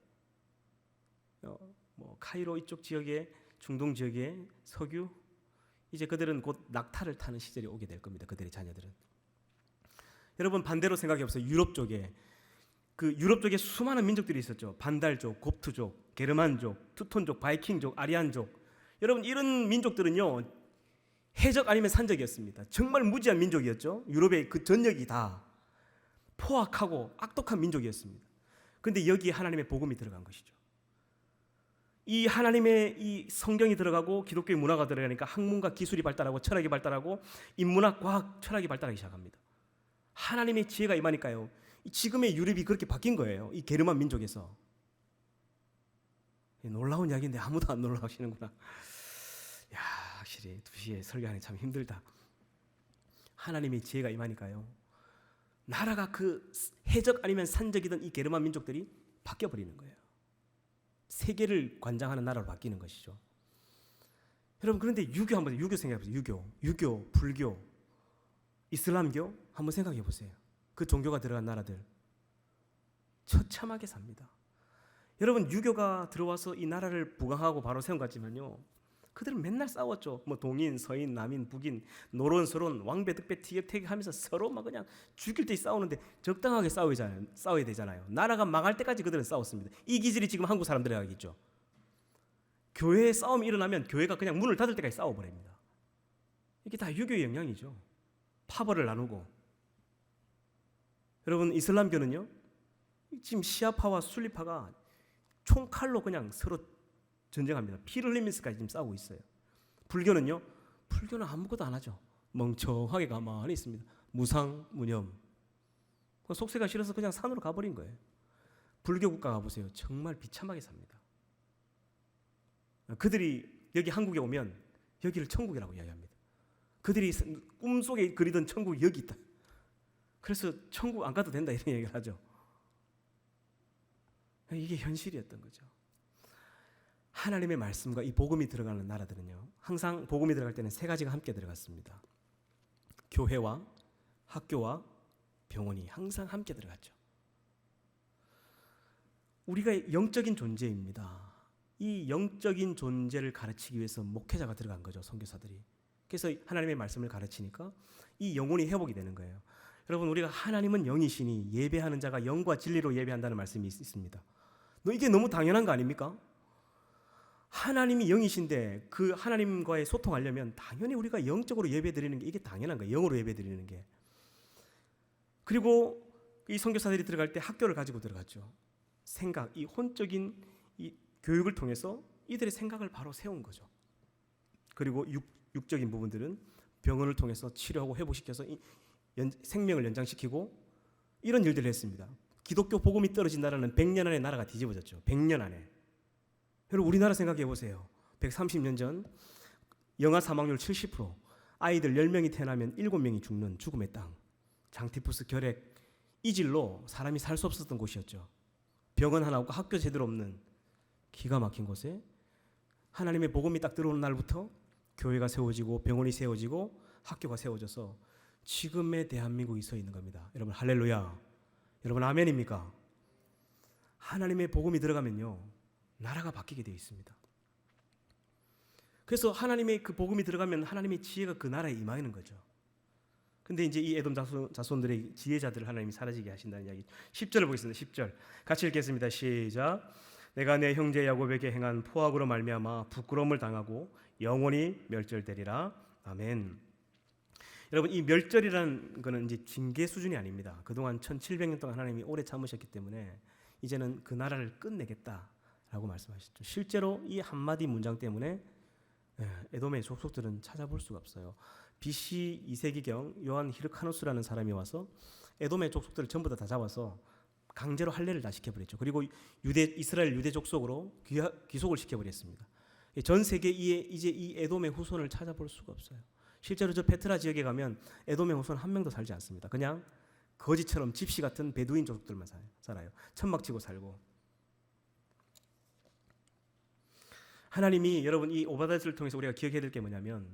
뭐 카이로 이쪽 지역에 중동 지역에 석유 이제 그들은 곧 낙타를 타는 시절이 오게 될 겁니다. 그들의 자녀들은. 여러분 반대로 생각해 보세요. 유럽 쪽에 수많은 민족들이 있었죠. 반달족, 곱트족, 게르만족, 투톤족, 바이킹족, 아리안족. 여러분 이런 민족들은요 해적 아니면 산적이었습니다. 정말 무지한 민족이었죠. 유럽의 그 전역이 다 포악하고 악독한 민족이었습니다. 그런데 여기에 하나님의 복음이 들어간 것이죠. 이 하나님의 이 성경이 들어가고 기독교의 문화가 들어가니까 학문과 기술이 발달하고 철학이 발달하고 인문학, 과학, 철학이 발달하기 시작합니다. 하나님의 지혜가 임하니까요. 지금의 유럽이 그렇게 바뀐 거예요. 이 게르만 민족에서. 놀라운 이야기인데 아무도 안 놀라우시는구나. 야, 확실히 2시에 설교하니 참 힘들다. 하나님의 지혜가 임하니까요. 나라가 그 해적 아니면 산적이던 이 게르만 민족들이 바뀌어 버리는 거예요. 세계를 관장하는 나라로 바뀌는 것이죠. 여러분 그런데 유교 한번 유교 생각해 보세요. 유교, 불교, 이슬람교 한번 생각해 보세요. 그 종교가 들어간 나라들 처참하게 삽니다. 여러분 유교가 들어와서 이 나라를 부강하고 바로 세운 것 같지만요. 그들은 맨날 싸웠죠. 뭐 동인, 서인, 남인, 북인, 노론, 서론, 왕배, 득배, 티격태격하면서 서로 막 그냥 죽일 때 싸우는데 적당하게 싸워야 되잖아요. 나라가 망할 때까지 그들은 싸웠습니다. 이 기질이 지금 한국 사람들에게 있죠. 교회에 싸움이 일어나면 교회가 그냥 문을 닫을 때까지 싸워버립니다. 이게 다 유교의 영향이죠. 파벌을 나누고 여러분 이슬람교는요, 지금 시아파와 순리파가 총칼로 그냥 서로 전쟁합니다. 피를 흘리면서까지 지금 싸우고 있어요. 불교는요, 불교는 아무것도 안 하죠. 멍청하게 가만히 있습니다. 무상무념. 속세가 싫어서 그냥 산으로 가버린 거예요. 불교 국가 가보세요. 정말 비참하게 삽니다. 그들이 여기 한국에 오면 여기를 천국이라고 이야기합니다. 그들이 꿈속에 그리던 천국이 여기 있다. 그래서 천국 안 가도 된다 이런 얘기를 하죠. 이게 현실이었던 거죠. 하나님의 말씀과 이 복음이 들어가는 나라들은요, 항상 복음이 들어갈 때는 세 가지가 함께 들어갔습니다. 교회와 학교와 병원이 항상 함께 들어갔죠. 우리가 영적인 존재입니다. 이 영적인 존재를 가르치기 위해서 목회자가 들어간 거죠, 선교사들이. 그래서 하나님의 말씀을 가르치니까 이 영혼이 회복이 되는 거예요. 여러분, 우리가 하나님은 영이시니 예배하는 자가 영과 진리로 예배한다는 말씀이 있습니다. 이게 너무 당연한 거 아닙니까? 하나님이 영이신데 그 하나님과의 소통하려면 당연히 우리가 영적으로 예배드리는 게 이게 당연한 거예요. 영으로 예배드리는 게. 그리고 이 선교사들이 들어갈 때 학교를 가지고 들어갔죠. 생각, 이 혼적인 이 교육을 통해서 이들의 생각을 바로 세운 거죠. 그리고 육적인 부분들은 병원을 통해서 치료하고 회복시켜서 생명을 연장시키고 이런 일들을 했습니다. 기독교 복음이 떨어진 나라는 100년 안에 나라가 뒤집어졌죠. 100년 안에. 여러분, 우리나라 생각해 보세요. 130년 전 영아 사망률 70%, 아이들 10명이 태어나면 7명이 죽는 죽음의 땅, 장티푸스, 결핵, 이질로 사람이 살 수 없었던 곳이었죠. 병원 하나 없고 학교 제대로 없는 기가 막힌 곳에 하나님의 복음이 딱 들어오는 날부터 교회가 세워지고 병원이 세워지고 학교가 세워져서 지금의 대한민국이 서 있는 겁니다. 여러분 할렐루야. 여러분 아멘입니까? 하나님의 복음이 들어가면요, 나라가 바뀌게 되어 있습니다. 그래서 하나님의 그 복음이 들어가면 하나님의 지혜가 그 나라에 임하는 거죠. 근데 이제 이 에돔 자손들의 지혜자들을 하나님이 사라지게 하신다는 이야기. 10절을 보겠습니다. 10절 같이 읽겠습니다. 시작. 내가 내 형제 야곱에게 행한 포악으로 말미암아 부끄러움을 당하고 영원히 멸절되리라. 아멘. 여러분, 이 멸절이라는 거는 이제 징계 수준이 아닙니다. 그동안 1700년 동안 하나님이 오래 참으셨기 때문에 이제는 그 나라를 끝내겠다라고 말씀하셨죠. 실제로 이 한마디 문장 때문에 에돔의 족속들은 찾아볼 수가 없어요. BC 2세기경 요한 히르카누스라는 사람이 와서 에돔의 족속들을 전부 다 잡아서 강제로 할례를 다 시켜버렸죠. 그리고 이스라엘 유대 족속으로 귀속을 시켜버렸습니다. 전 세계에 이제 이 에돔의 후손을 찾아볼 수가 없어요. 실제로 저 페트라 지역에 가면 에돔의 후손 한 명도 살지 않습니다. 그냥 거지처럼 집시 같은 베두인 족속들만 살아요. 천막 치고 살고. 하나님이 여러분 이 오바댜를 통해서 우리가 기억해야 될 게 뭐냐면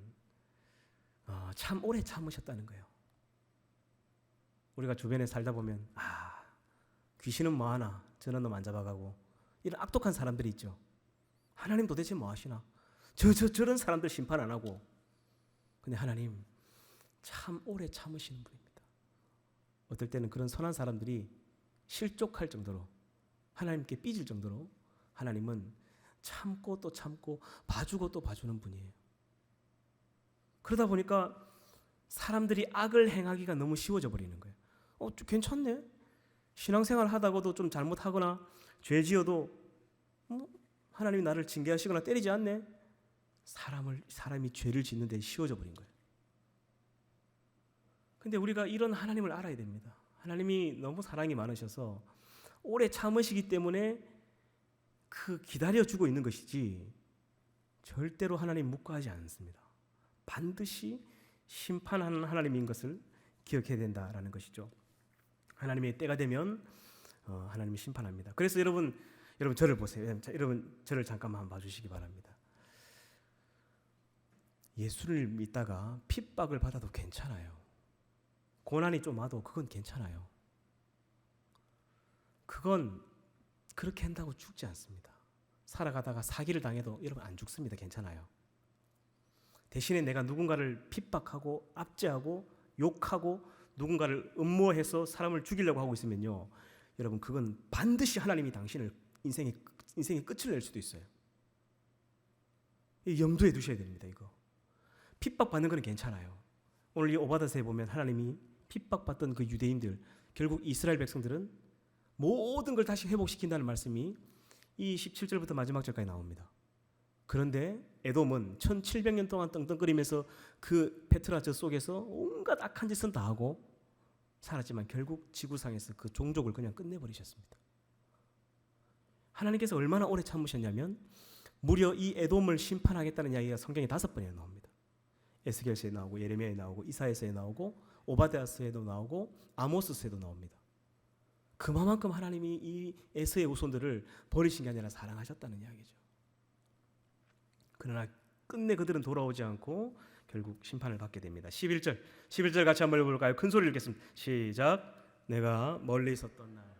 참 오래 참으셨다는 거예요. 우리가 주변에 살다 보면 귀신은 뭐하나, 저런 놈 안 잡아가고 이런 악독한 사람들이 있죠. 하나님 도대체 뭐 하시나? 저런 사람들 심판 안 하고. 근데 하나님 참 오래 참으시는 분입니다. 어떨 때는 그런 선한 사람들이 실족할 정도로, 하나님께 삐질 정도로 하나님은 참고 또 참고 봐주고 또 봐주는 분이에요. 그러다 보니까 사람들이 악을 행하기가 너무 쉬워져 버리는 거예요. 괜찮네. 신앙생활 하다가도 좀 잘못하거나 죄 지어도 하나님이 나를 징계하시거나 때리지 않네. 사람이 죄를 짓는 데 쉬워져 버린 거예요. 근데 우리가 이런 하나님을 알아야 됩니다. 하나님이 너무 사랑이 많으셔서 오래 참으시기 때문에 기다려주고 있는 것이지 절대로 하나님 묵과하지 않습니다. 반드시 심판하는 하나님인 것을 기억해야 된다라는 것이죠. 하나님의 때가 되면 하나님이 심판합니다. 그래서 여러분 저를 보세요. 여러분 저를 잠깐만 한번 봐주시기 바랍니다. 예수를 믿다가 핍박을 받아도 괜찮아요. 고난이 좀 와도 그건 괜찮아요. 그건 그렇게 한다고 죽지 않습니다. 살아가다가 사기를 당해도 여러분 안 죽습니다. 괜찮아요. 대신에 내가 누군가를 핍박하고 압제하고 욕하고 누군가를 음모해서 사람을 죽이려고 하고 있으면요, 여러분 그건 반드시 하나님이 당신을 인생의 끝을 낼 수도 있어요. 염두에 두셔야 됩니다. 이거 핍박받는 건 괜찮아요. 오늘 이 오바댜서에 보면 하나님이 핍박받던 그 유대인들 결국 이스라엘 백성들은 모든 걸 다시 회복시킨다는 말씀이 이 17절부터 마지막 절까지 나옵니다. 그런데 에돔은 1700년 동안 떵떵거리면서 그 페트라 저 속에서 온갖 악한 짓은 다 하고 살았지만 결국 지구상에서 그 종족을 그냥 끝내버리셨습니다. 하나님께서 얼마나 오래 참으셨냐면 무려 이 에돔을 심판하겠다는 이야기가 성경에 5번이나 나옵니다. 에스겔서에 나오고 예레미야에 나오고 이사야서에 나오고 오바댜서에도 나오고 아모스서에도 나옵니다. 그만큼 하나님이 이 에서의 후손들을 버리신 게 아니라 사랑하셨다는 이야기죠. 그러나 끝내 그들은 돌아오지 않고 결국 심판을 받게 됩니다. 11절 같이 한번 읽어볼까요? 큰 소리를 읽겠습니다. 시작. 내가 멀리 있었던 날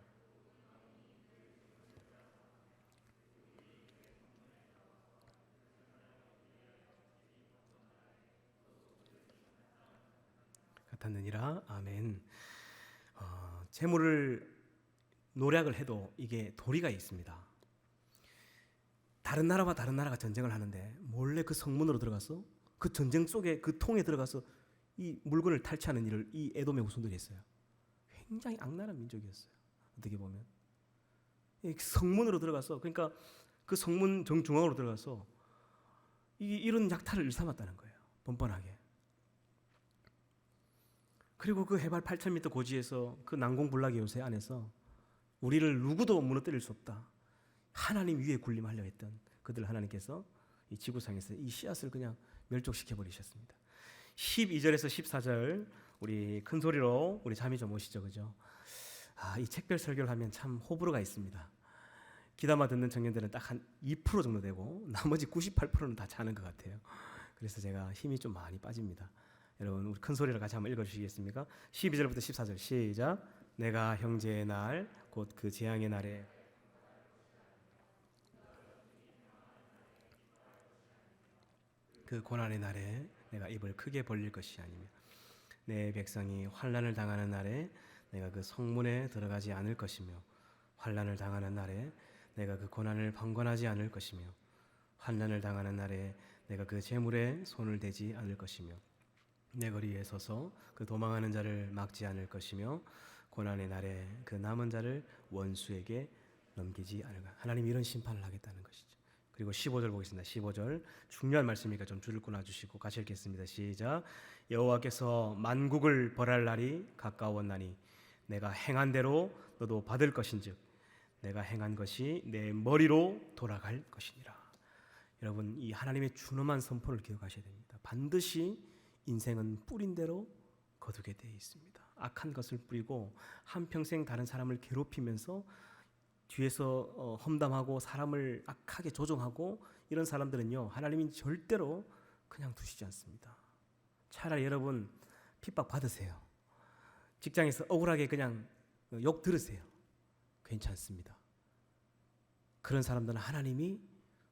같았느니라. 아멘. 재물을 노력을 해도 이게 도리가 있습니다. 다른 나라와 다른 나라가 전쟁을 하는데 몰래 그 성문으로 들어가서 그 전쟁 속에 그 통에 들어가서 이 물건을 탈취하는 일을 이 에돔의 후손들이 했어요. 굉장히 악랄한 민족이었어요. 어떻게 보면 이 성문으로 들어가서, 그러니까 그 성문 정중앙으로 들어가서 이런 약탈을 일삼았다는 거예요. 번번하게. 그리고 그 해발 8,000m 고지에서 그 난공불락의 요새 안에서 우리를 누구도 무너뜨릴 수 없다, 하나님 위에 군림하려 했던 그들 하나님께서 이 지구상에서 이 씨앗을 그냥 멸족시켜 버리셨습니다. 12절에서 14절 우리 큰 소리로 우리 잠이 좀 오시죠, 그죠? 이 책별 설교를 하면 참 호불호가 있습니다. 귀담아 듣는 청년들은 딱 한 2% 정도 되고 나머지 98%는 다 자는 것 같아요. 그래서 제가 힘이 좀 많이 빠집니다. 여러분 우리 큰 소리로 같이 한번 읽어주시겠습니까? 12절부터 14절 시작. 내가 형제의 날 곧 그 재앙의 날에 그 고난의 날에 내가 입을 크게 벌릴 것이 아니며 내 백성이 환난을 당하는 날에 내가 그 성문에 들어가지 않을 것이며 환난을 당하는 날에 내가 그 고난을 방관하지 않을 것이며 환난을 당하는 날에 내가 그 재물에 손을 대지 않을 것이며 내 거리에 서서 그 도망하는 자를 막지 않을 것이며 고난의 날에 그 남은 자를 원수에게 넘기지 않을 것. 하나님 이런 심판을 하겠다는 것이죠. 그리고 15절 보겠습니다. 15절 중요한 말씀이니까 좀 줄을 끊어주시고 같이 읽겠습니다. 시작. 여호와께서 만국을 벌할 날이 가까웠나니 내가 행한 대로 너도 받을 것인즉 내가 행한 것이 내 머리로 돌아갈 것이니라. 여러분 이 하나님의 준엄한 선포를 기억하셔야 됩니다. 반드시 인생은 뿌린 대로 거두게 되어 있습니다. 악한 것을 뿌리고 한평생 다른 사람을 괴롭히면서 뒤에서 험담하고 사람을 악하게 조종하고 이런 사람들은요 하나님이 절대로 그냥 두시지 않습니다. 차라리 여러분 핍박 받으세요. 직장에서 억울하게 그냥 욕 들으세요. 괜찮습니다. 그런 사람들은 하나님이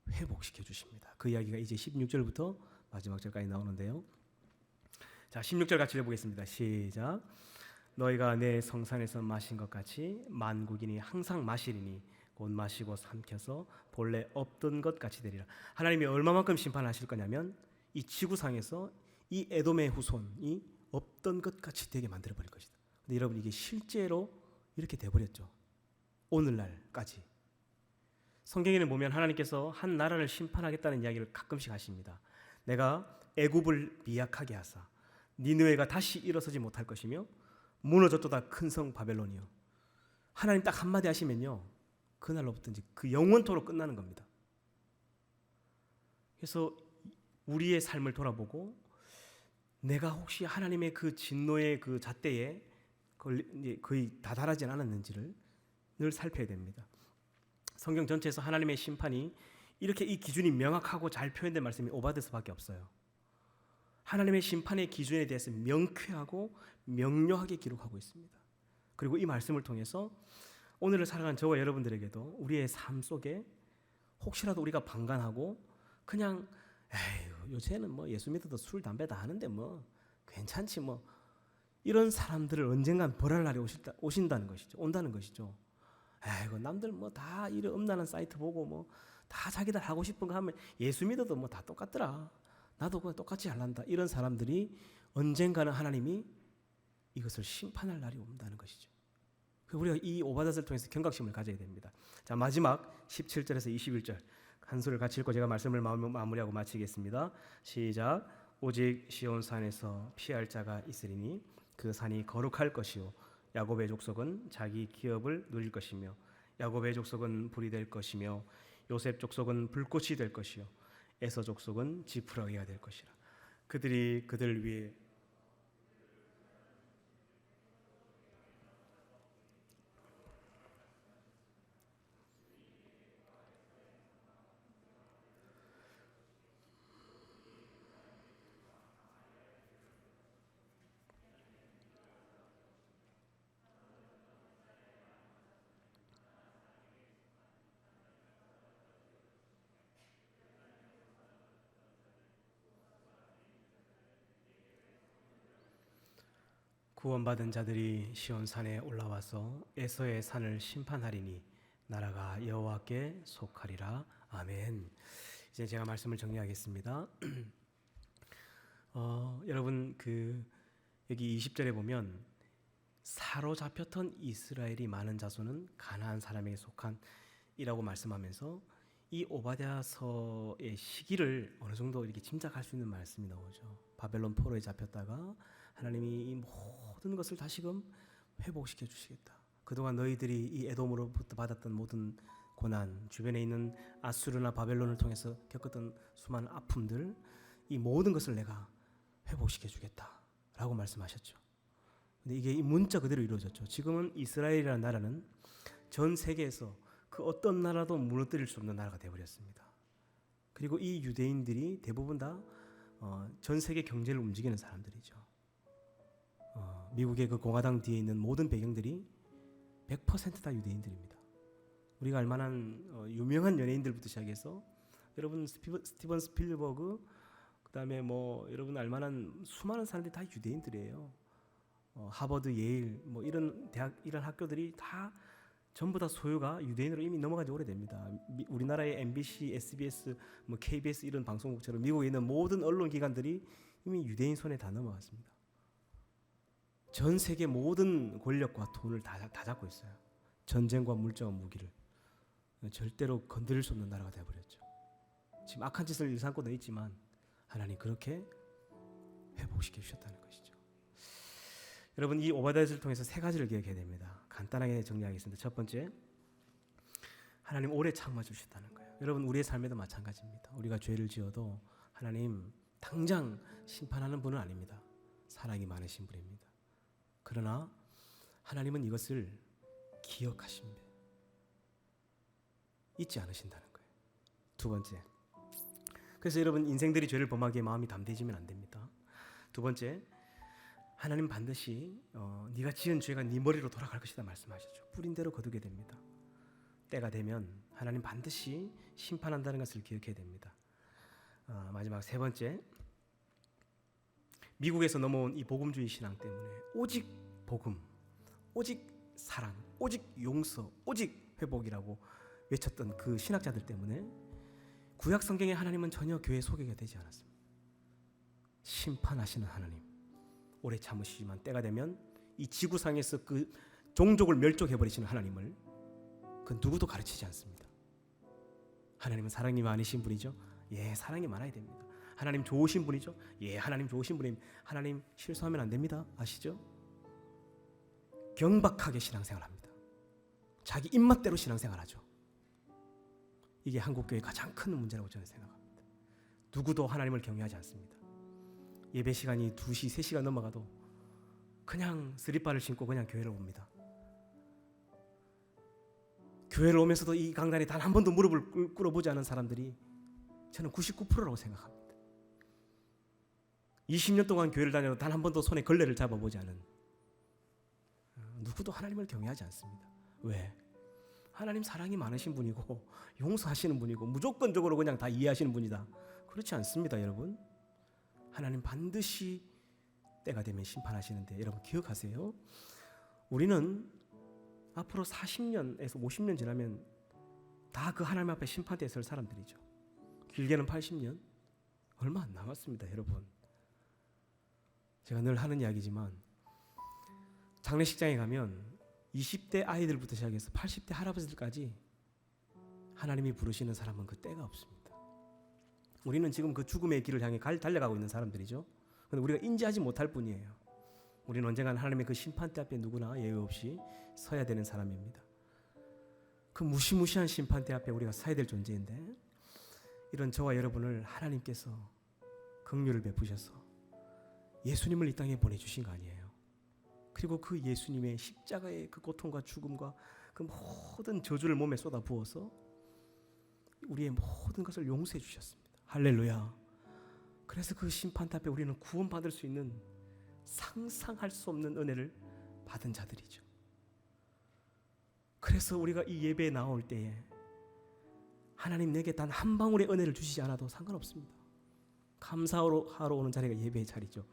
회복시켜 주십니다. 그 이야기가 이제 16절부터 마지막 절까지 나오는데요. 자, 16절 같이 읽어보겠습니다. 시작. 너희가 내 성산에서 마신 것 같이 만국인이 항상 마시리니 곧 마시고 삼켜서 본래 없던 것 같이 되리라. 하나님이 얼마만큼 심판하실 거냐면 이 지구상에서 이 에돔의 후손이 없던 것 같이 되게 만들어 버릴 것이다. 근데 여러분 이게 실제로 이렇게 돼 버렸죠. 오늘날까지. 성경에는 보면 하나님께서 한 나라를 심판하겠다는 이야기를 가끔씩 하십니다. 내가 애굽을 미약하게 하사 니느웨가 다시 일어서지 못할 것이며 무너졌도다 큰 성 바벨론이요. 하나님 딱 한마디 하시면요 그날로부터 이제 그 영원토록 끝나는 겁니다. 그래서 우리의 삶을 돌아보고 내가 혹시 하나님의 그 진노의 그 잣대에 거의 다다르지 않았는지를 늘 살펴야 됩니다. 성경 전체에서 하나님의 심판이 이렇게 이 기준이 명확하고 잘 표현된 말씀이 오바댜서밖에 없어요. 하나님의 심판의 기준에 대해서 명쾌하고 명료하게 기록하고 있습니다. 그리고 이 말씀을 통해서 오늘을 살아가는 저와 여러분들에게도 우리의 삶 속에 혹시라도 우리가 방관하고 그냥 에휴 요새는 뭐 예수 믿어도 술 담배 다 하는데 뭐 괜찮지 뭐 이런 사람들을 언젠간 벌할 날이 오신다는 것이죠. 온다는 것이죠. 에이구 남들 뭐 다 이런 음란한 사이트 보고 뭐 다 자기들 하고 싶은 거 하면 예수 믿어도 뭐 다 똑같더라. 나도 그냥 똑같이 할란다. 이런 사람들이 언젠가는 하나님이 이것을 심판할 날이 온다는 것이죠. 우리가 이 오바닷을 통해서 경각심을 가져야 됩니다. 자, 마지막 17절에서 21절 한 소리를 같이 읽고 제가 말씀을 마무리하고 마치겠습니다. 시작. 오직 시온산에서 피할 자가 있으리니 그 산이 거룩할 것이요 야곱의 족속은 자기 기업을 누릴 것이며 야곱의 족속은 불이 될 것이며 요셉 족속은 불꽃이 될 것이요 에서 족속은 지푸라기가 될 것이라. 그들이 그들 위에 구원받은 자들이 시온산에 올라와서 에서의 산을 심판하리니 나라가 여호와께 속하리라. 아멘. 이제 제가 말씀을 정리하겠습니다. 여러분 여기 20절에 보면 사로잡혔던 이스라엘이 많은 자손은 가나안 사람에게 속한 이라고 말씀하면서 이 오바댜서의 시기를 어느 정도 이렇게 짐작할 수 있는 말씀이 나오죠. 바벨론 포로에 잡혔다가 하나님이 이 모든 것을 다시금 회복시켜 주시겠다. 그동안 너희들이 이 에돔으로부터 받았던 모든 고난, 주변에 있는 아수르나 바벨론을 통해서 겪었던 수많은 아픔들, 이 모든 것을 내가 회복시켜 주겠다라고 말씀하셨죠. 근데 이게 이 문자 그대로 이루어졌죠. 지금은 이스라엘이라는 나라는 전 세계에서 그 어떤 나라도 무너뜨릴 수 없는 나라가 되어버렸습니다. 그리고 이 유대인들이 대부분 다 전 세계 경제를 움직이는 사람들이죠. 미국의 그 공화당 뒤에 있는 모든 배경들이 100% 다 유대인들입니다. 우리가 알만한 유명한 연예인들부터 시작해서 여러분 스티븐 스필버그, 그다음에 뭐 여러분 알만한 수많은 사람들이 다 유대인들이에요. 하버드, 예일 뭐 이런 대학 이런 학교들이 다 전부 다 소유가 유대인으로 이미 넘어간 지 오래됩니다. 우리나라의 MBC, SBS, 뭐 KBS 이런 방송국처럼 미국에 있는 모든 언론 기관들이 이미 유대인 손에 다 넘어갔습니다. 전 세계 모든 권력과 돈을 다 잡고 있어요. 전쟁과 물자와 무기를 절대로 건드릴 수 없는 나라가 되어버렸죠. 지금 악한 짓을 일삼고 있지만 하나님 그렇게 회복시켜 주셨다는 것이죠. 여러분 이 오바댜서를 통해서 세 가지를 기억해야 됩니다. 간단하게 정리하겠습니다. 첫 번째, 하나님 오래 참아 주셨다는 거예요. 여러분 우리의 삶에도 마찬가지입니다. 우리가 죄를 지어도 하나님 당장 심판하는 분은 아닙니다. 사랑이 많으신 분입니다. 그러나 하나님은 이것을 기억하십니다. 잊지 않으신다는 거예요. 두 번째, 그래서 여러분 인생들이 죄를 범하기에 마음이 담대해지면 안 됩니다. 두 번째, 하나님 반드시 네가 지은 죄가 네 머리로 돌아갈 것이다 말씀하셨죠. 뿌린 대로 거두게 됩니다. 때가 되면 하나님 반드시 심판한다는 것을 기억해야 됩니다. 마지막 세 번째, 미국에서 넘어온 이 복음주의 신앙 때문에 오직 복음, 오직 사랑, 오직 용서, 오직 회복이라고 외쳤던 그 신학자들 때문에 구약 성경에 하나님은 전혀 교회 소개가 되지 않았습니다. 심판하시는 하나님, 오래 참으시지만 때가 되면 이 지구상에서 그 종족을 멸종해버리시는 하나님을 그 누구도 가르치지 않습니다. 하나님은 사랑이 많으신 분이죠. 예, 사랑이 많아야 됩니다. 하나님 좋으신 분이죠. 예, 하나님 좋으신 분입니다. 하나님 실수하면 안 됩니다. 아시죠? 경박하게 신앙생활합니다. 자기 입맛대로 신앙생활하죠. 이게 한국교회의 가장 큰 문제라고 저는 생각합니다. 누구도 하나님을 경외하지 않습니다. 예배 시간이 2시, 3시가 넘어가도 그냥 스리퍼를 신고 그냥 교회를 옵니다. 교회를 오면서도 이 강단에 단 한 번도 무릎을 꿇어보지 않은 사람들이 저는 99%라고 생각합니다. 20년 동안 교회를 다녀도 단 한 번도 손에 걸레를 잡아보지 않은 누구도 하나님을 경외하지 않습니다. 왜? 하나님 사랑이 많으신 분이고 용서하시는 분이고 무조건적으로 그냥 다 이해하시는 분이다. 그렇지 않습니다, 여러분. 하나님 반드시 때가 되면 심판하시는데 여러분 기억하세요. 우리는 앞으로 40년에서 50년 지나면 다 그 하나님 앞에 심판대에 설 사람들이죠. 길게는 80년, 얼마 안 남았습니다, 여러분. 제가 늘 하는 이야기지만 장례식장에 가면 20대 아이들부터 시작해서 80대 할아버지들까지 하나님이 부르시는 사람은 그 때가 없습니다. 우리는 지금 그 죽음의 길을 향해 달려가고 있는 사람들이죠. 그런데 우리가 인지하지 못할 뿐이에요. 우리는 언젠가 하나님의 그 심판대 앞에 누구나 예외 없이 서야 되는 사람입니다. 그 무시무시한 심판대 앞에 우리가 서야 될 존재인데, 이런 저와 여러분을 하나님께서 긍휼을 베푸셔서 예수님을 이 땅에 보내주신 거 아니에요. 그리고 그 예수님의 십자가의 그 고통과 죽음과 그 모든 저주를 몸에 쏟아 부어서 우리의 모든 것을 용서해 주셨습니다. 할렐루야. 그래서 그 심판대 앞에 우리는 구원받을 수 있는 상상할 수 없는 은혜를 받은 자들이죠. 그래서 우리가 이 예배에 나올 때에 하나님 내게 단 한 방울의 은혜를 주시지 않아도 상관없습니다. 감사하러 오는 자리가 예배의 자리죠.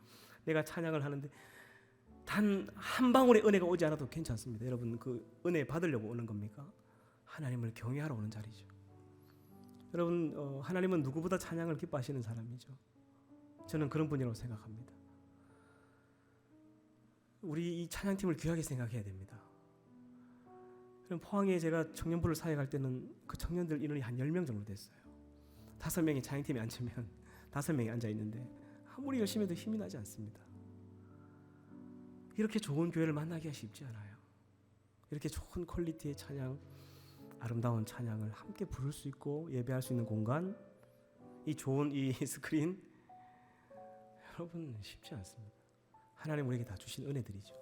내가 찬양을 하는데 단 한 방울의 은혜가 오지 않아도 괜찮습니다. 여러분, 그 은혜 받으려고 오는 겁니까? 하나님을 경외하러 오는 자리죠. 여러분, 하나님은 누구보다 찬양을 기뻐하시는 사람이죠. 저는 그런 분이라고 생각합니다. 우리 이 찬양팀을 귀하게 생각해야 됩니다. 포항에 제가 청년부를 사역할 때는 그 청년들 인원이 한 10명 정도 됐어요. 5명이 찬양팀에 앉으면 5명이 앉아있는데 아무리 열심히 해도 힘이 나지 않습니다. 이렇게 좋은 교회를 만나기가 쉽지 않아요. 이렇게 좋은 퀄리티의 찬양, 아름다운 찬양을 함께 부를 수 있고 예배할 수 있는 공간, 이 좋은 이 스크린, 여러분 쉽지 않습니다. 하나님 우리에게 다 주신 은혜들이죠.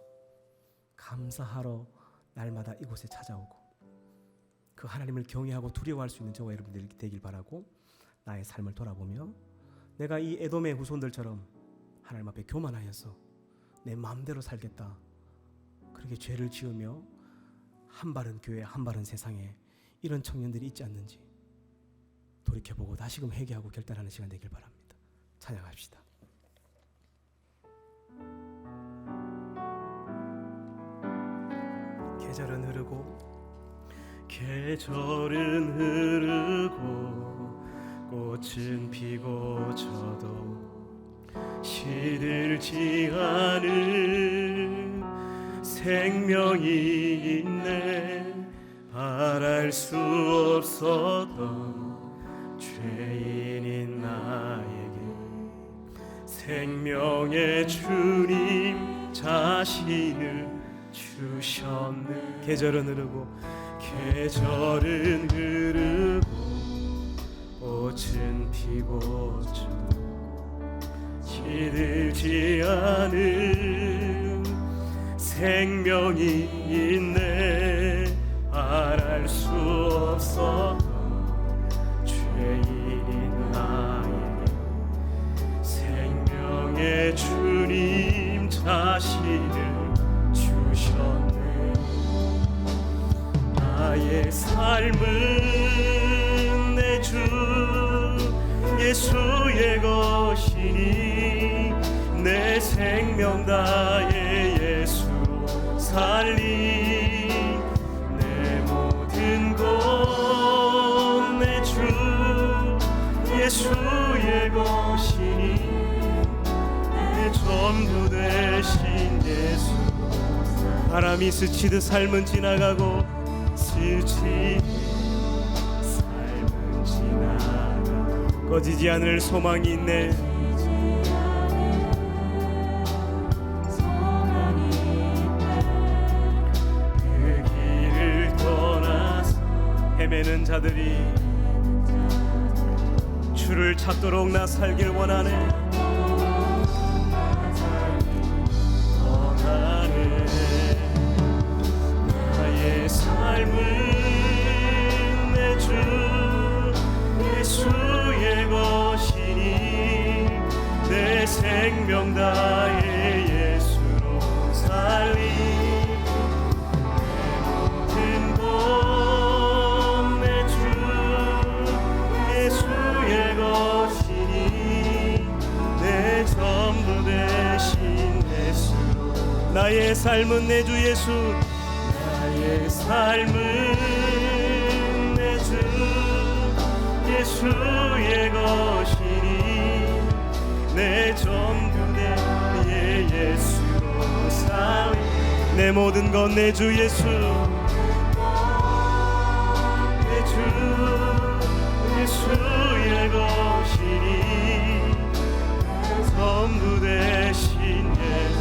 감사하러 날마다 이곳에 찾아오고 그 하나님을 경외하고 두려워할 수 있는 저와 여러분들이 되길 바라고, 나의 삶을 돌아보며 내가 이 에돔의 후손들처럼 하나님 앞에 교만하여서 내 마음대로 살겠다, 그렇게 죄를 지으며 한 바른 교회, 한 바른 세상에 이런 청년들이 있지 않는지 돌이켜보고 다시금 회개하고 결단하는 시간 되길 바랍니다. 찬양합시다. 계절은 흐르고 꽃은 피고 져도 시들지 않은 생명이 있네. 바랄 수 없었던 죄인인 나에게 생명의 주님 자신을 주셨네. 계절은 흐르고 꽃은 피고 시들지 않은 생명이 있네. 말할 수 없었던 죄인인 나에게 생명의 주님 자신을 주셨네. 나의 삶은 내 주 예수의 것이니 내 생명 다해 예수로 살리. 내 모든 것 내 주 예수의 것이니 내 전부 되신 예수. 바람이 스치듯 삶은 지나가고 삶은 지나가 꺼지지 않을 소망이 있네. 그 길을 떠나서 헤매는 자들이 주를 찾도록 나 살길 원하네. 삶은 내 주 예수의 것이니 내 생명 다해 예수로 살리. 내 모든 것 내 주 예수의 것이니 내 전부 되신 예수로. 나의 삶은 내 주 예수. 나의 삶은 내 주 예수의 것이니 내 전부 내 예수로 살리. 내 모든 것 내 주 예수, 내 주 예수의 것이니 전부 되신 예수.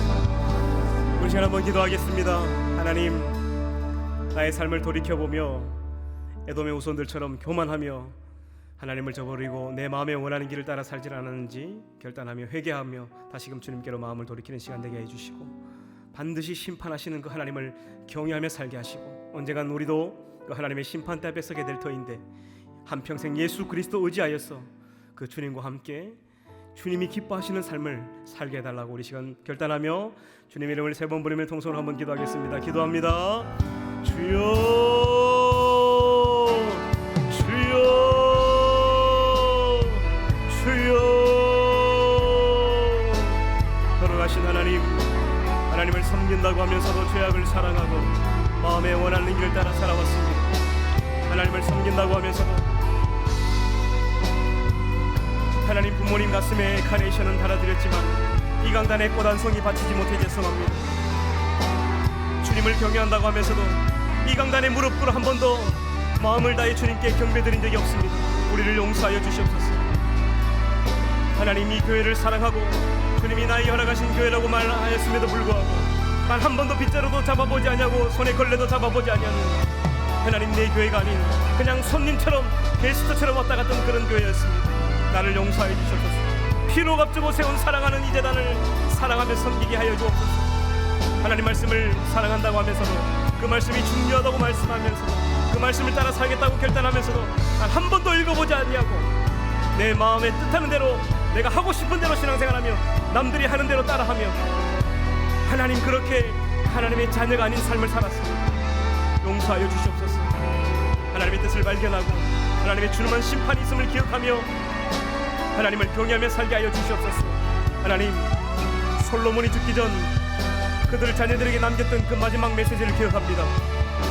우리 시간 한번 기도하겠습니다. 하나님, 나의 삶을 돌이켜보며 에돔의 후손들처럼 교만하며 하나님을 저버리고 내 마음에 원하는 길을 따라 살지 않았는지 결단하며 회개하며 다시금 주님께로 마음을 돌이키는 시간 되게 해주시고, 반드시 심판하시는 그 하나님을 경외하며 살게 하시고, 언젠간 우리도 그 하나님의 심판대 앞에 서게 될 터인데 한평생 예수 그리스도 의지하여서 그 주님과 함께 주님이 기뻐하시는 삶을 살게 해달라고 우리 시간 결단하며 주님 이름을 3번 부르며 통성으로 한번 기도하겠습니다. 기도합니다. 주여, 주여, 주여. 걸어가신 하나님, 하나님을 섬긴다고 하면서도 죄악을 사랑하고 마음에 원하는 길을 따라 살아왔습니다. 하나님을 섬긴다고 하면서도 하나님 부모님 가슴에 카네이션은 달아드렸지만 이 강단에 꽃 한 송이 바치지 못해 죄송합니다. 주님을 경외한다고 하면서도 이 강단에 무릎 꿇어 한 번도 마음을 다해 주님께 경배드린 적이 없습니다. 우리를 용서하여 주시옵소서. 하나님, 이 교회를 사랑하고 주님이 나의 허락하신 교회라고 말하였음에도 불구하고 단 한 번도 빗자루도 잡아보지 아니하고 손에 걸레도 잡아보지 아니하는 하나님, 내 교회가 아닌 그냥 손님처럼 게스트처럼 왔다 갔던 그런 교회였습니다. 나를 용서하여 주시옵소서. 피로 값주고 세운 사랑하는 이 재단을 사랑하며 섬기게 하여 주옵소서. 하나님 말씀을 사랑한다고 하면서도 그 말씀이 중요하다고 말씀하면서도 그 말씀을 따라 살겠다고 결단하면서도 단 한 번도 읽어보지 아니하고 내 마음에 뜻하는 대로 내가 하고 싶은 대로 신앙생활하며 남들이 하는 대로 따라하며 하나님, 그렇게 하나님의 자녀가 아닌 삶을 살았습니다. 용서하여 주시옵소서. 하나님의 뜻을 발견하고 하나님의 주님한 심판이 있음을 기억하며 하나님을 경외하며 살게 하여 주시옵소서. 하나님, 솔로몬이 죽기 전 그들 자녀들에게 남겼던 그 마지막 메시지를 기억합니다.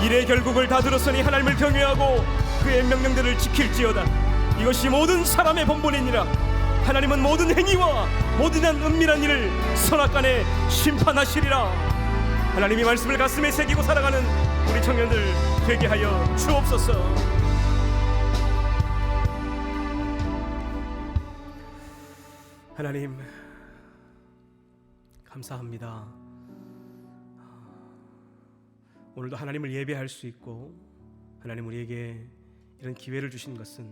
일의 결국을 다 들었으니 하나님을 경외하고 그의 명령들을 지킬지어다. 이것이 모든 사람의 본분이니라. 하나님은 모든 행위와 모든 은밀한 일을 선악간에 심판하시리라. 하나님이 말씀을 가슴에 새기고 살아가는 우리 청년들 되게 하여 주옵소서. 하나님, 감사합니다. 오늘도 하나님을 예배할 수 있고 하나님 우리에게 이런 기회를 주신 것은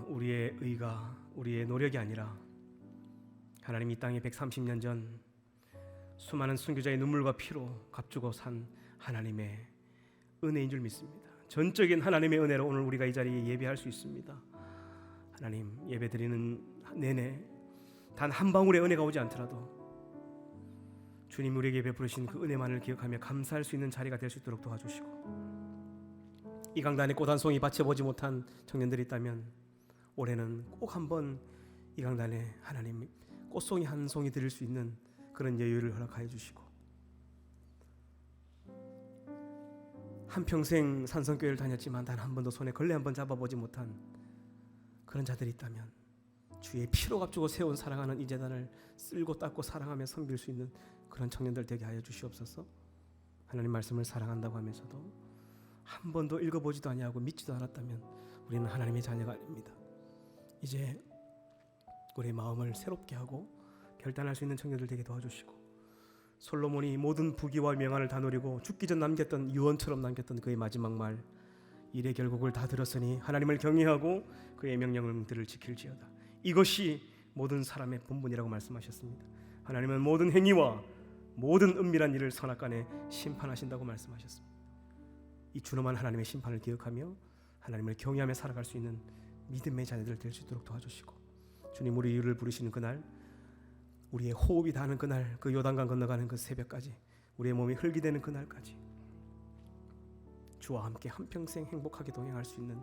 우리의 의가, 우리의 노력이 아니라 하나님 이 땅에 130년 전 수많은 순교자의 눈물과 피로 값주고 산 하나님의 은혜인 줄 믿습니다. 전적인 하나님의 은혜로 오늘 우리가 이 자리에 예배할 수 있습니다. 하나님, 예배드리는 내내 단 한 방울의 은혜가 오지 않더라도 주님 우리에게 베푸신 그 은혜만을 기억하며 감사할 수 있는 자리가 될 수 있도록 도와주시고, 이 강단에 꽃 한 송이 바쳐보지 못한 청년들이 있다면 올해는 꼭 한번 이 강단에 하나님 꽃송이 한 송이 드릴 수 있는 그런 여유를 허락하여 주시고, 한평생 산성교회를 다녔지만 단 한 번도 손에 걸레 한 번 잡아보지 못한 그런 자들이 있다면 주의 피로 값주고 세운 사랑하는 이 재단을 쓸고 닦고 사랑하며 섬길 수 있는 그런 청년들 되게 하여 주시옵소서. 하나님 말씀을 사랑한다고 하면서도 한 번도 읽어보지도 아니하고 믿지도 않았다면 우리는 하나님의 자녀가 아닙니다. 이제 우리의 마음을 새롭게 하고 결단할 수 있는 청년들 되게 도와주시고, 솔로몬이 모든 부귀와 명안을 다 누리고 죽기 전 남겼던 유언처럼 남겼던 그의 마지막 말, 일의 결국을 다 들었으니 하나님을 경외하고 그의 명령들을 지킬지어다. 이것이 모든 사람의 본분이라고 말씀하셨습니다. 하나님은 모든 행위와 모든 은밀한 일을 선악간에 심판하신다고 말씀하셨습니다. 이 준엄한 하나님의 심판을 기억하며 하나님을 경외하며 살아갈 수 있는 믿음의 자녀들 될 수 있도록 도와주시고, 주님 우리 이유를 부르시는 그날, 우리의 호흡이 닿는 그날, 그 요단강 건너가는 그 새벽까지, 우리의 몸이 흙이 되는 그날까지 주와 함께 한평생 행복하게 동행할 수 있는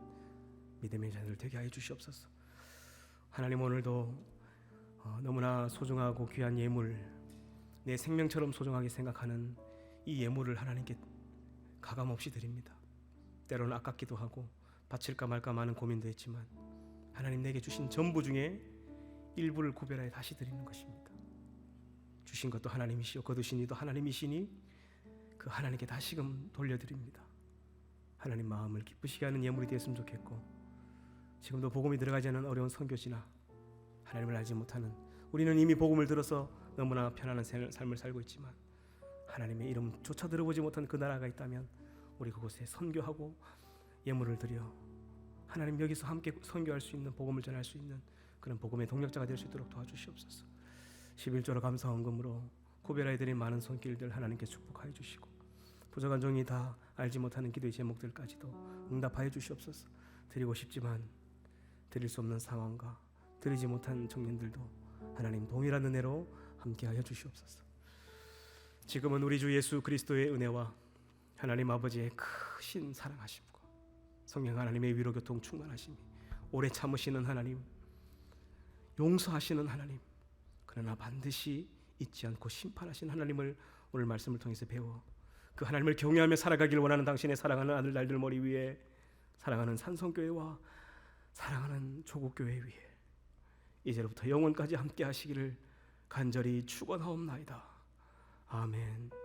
믿음의 자녀들 되게 하여 주시옵소서. 하나님, 오늘도 너무나 소중하고 귀한 예물, 내 생명처럼 소중하게 생각하는 이 예물을 하나님께 가감없이 드립니다. 때로는 아깝기도 하고 바칠까 말까 많은 고민도 했지만 하나님 내게 주신 전부 중에 일부를 구별하여 다시 드리는 것입니다. 주신 것도 하나님이시오 거두신 이도 하나님이시니 그 하나님께 다시금 돌려드립니다. 하나님 마음을 기쁘시게 하는 예물이 되었으면 좋겠고, 지금도 복음이 들어가지 않은 어려운 선교지나 하나님을 알지 못하는, 우리는 이미 복음을 들어서 너무나 편안한 삶을 살고 있지만 하나님의 이름조차 들어보지 못한 그 나라가 있다면 우리 그곳에 선교하고 예물을 드려 하나님 여기서 함께 선교할 수 있는, 복음을 전할 수 있는 그런 복음의 동력자가 될 수 있도록 도와주시옵소서. 11조로 감사 헌금으로 구별하여 드린 많은 손길들 하나님께 축복하여 주시고, 부족한 종이 다 알지 못하는 기도의 제목들까지도 응답하여 주시옵소서. 드리고 싶지만 드릴 수 없는 상황과 드리지 못한 청년들도 하나님 동일한 은혜로 함께하여 주시옵소서. 지금은 우리 주 예수 그리스도의 은혜와 하나님 아버지의 크신 사랑하심과 성령 하나님의 위로 교통 충만하심이, 오래 참으시는 하나님, 용서하시는 하나님, 그러나 반드시 잊지 않고 심판하신 하나님을 오늘 말씀을 통해서 배워 그 하나님을 경외하며 살아가길 원하는 당신의 사랑하는 아들 날들 머리 위에, 사랑하는 산성교회와 사랑하는 조국교회 위에 이제로부터 영원까지 함께 하시기를 간절히 축원하옵나이다. 아멘.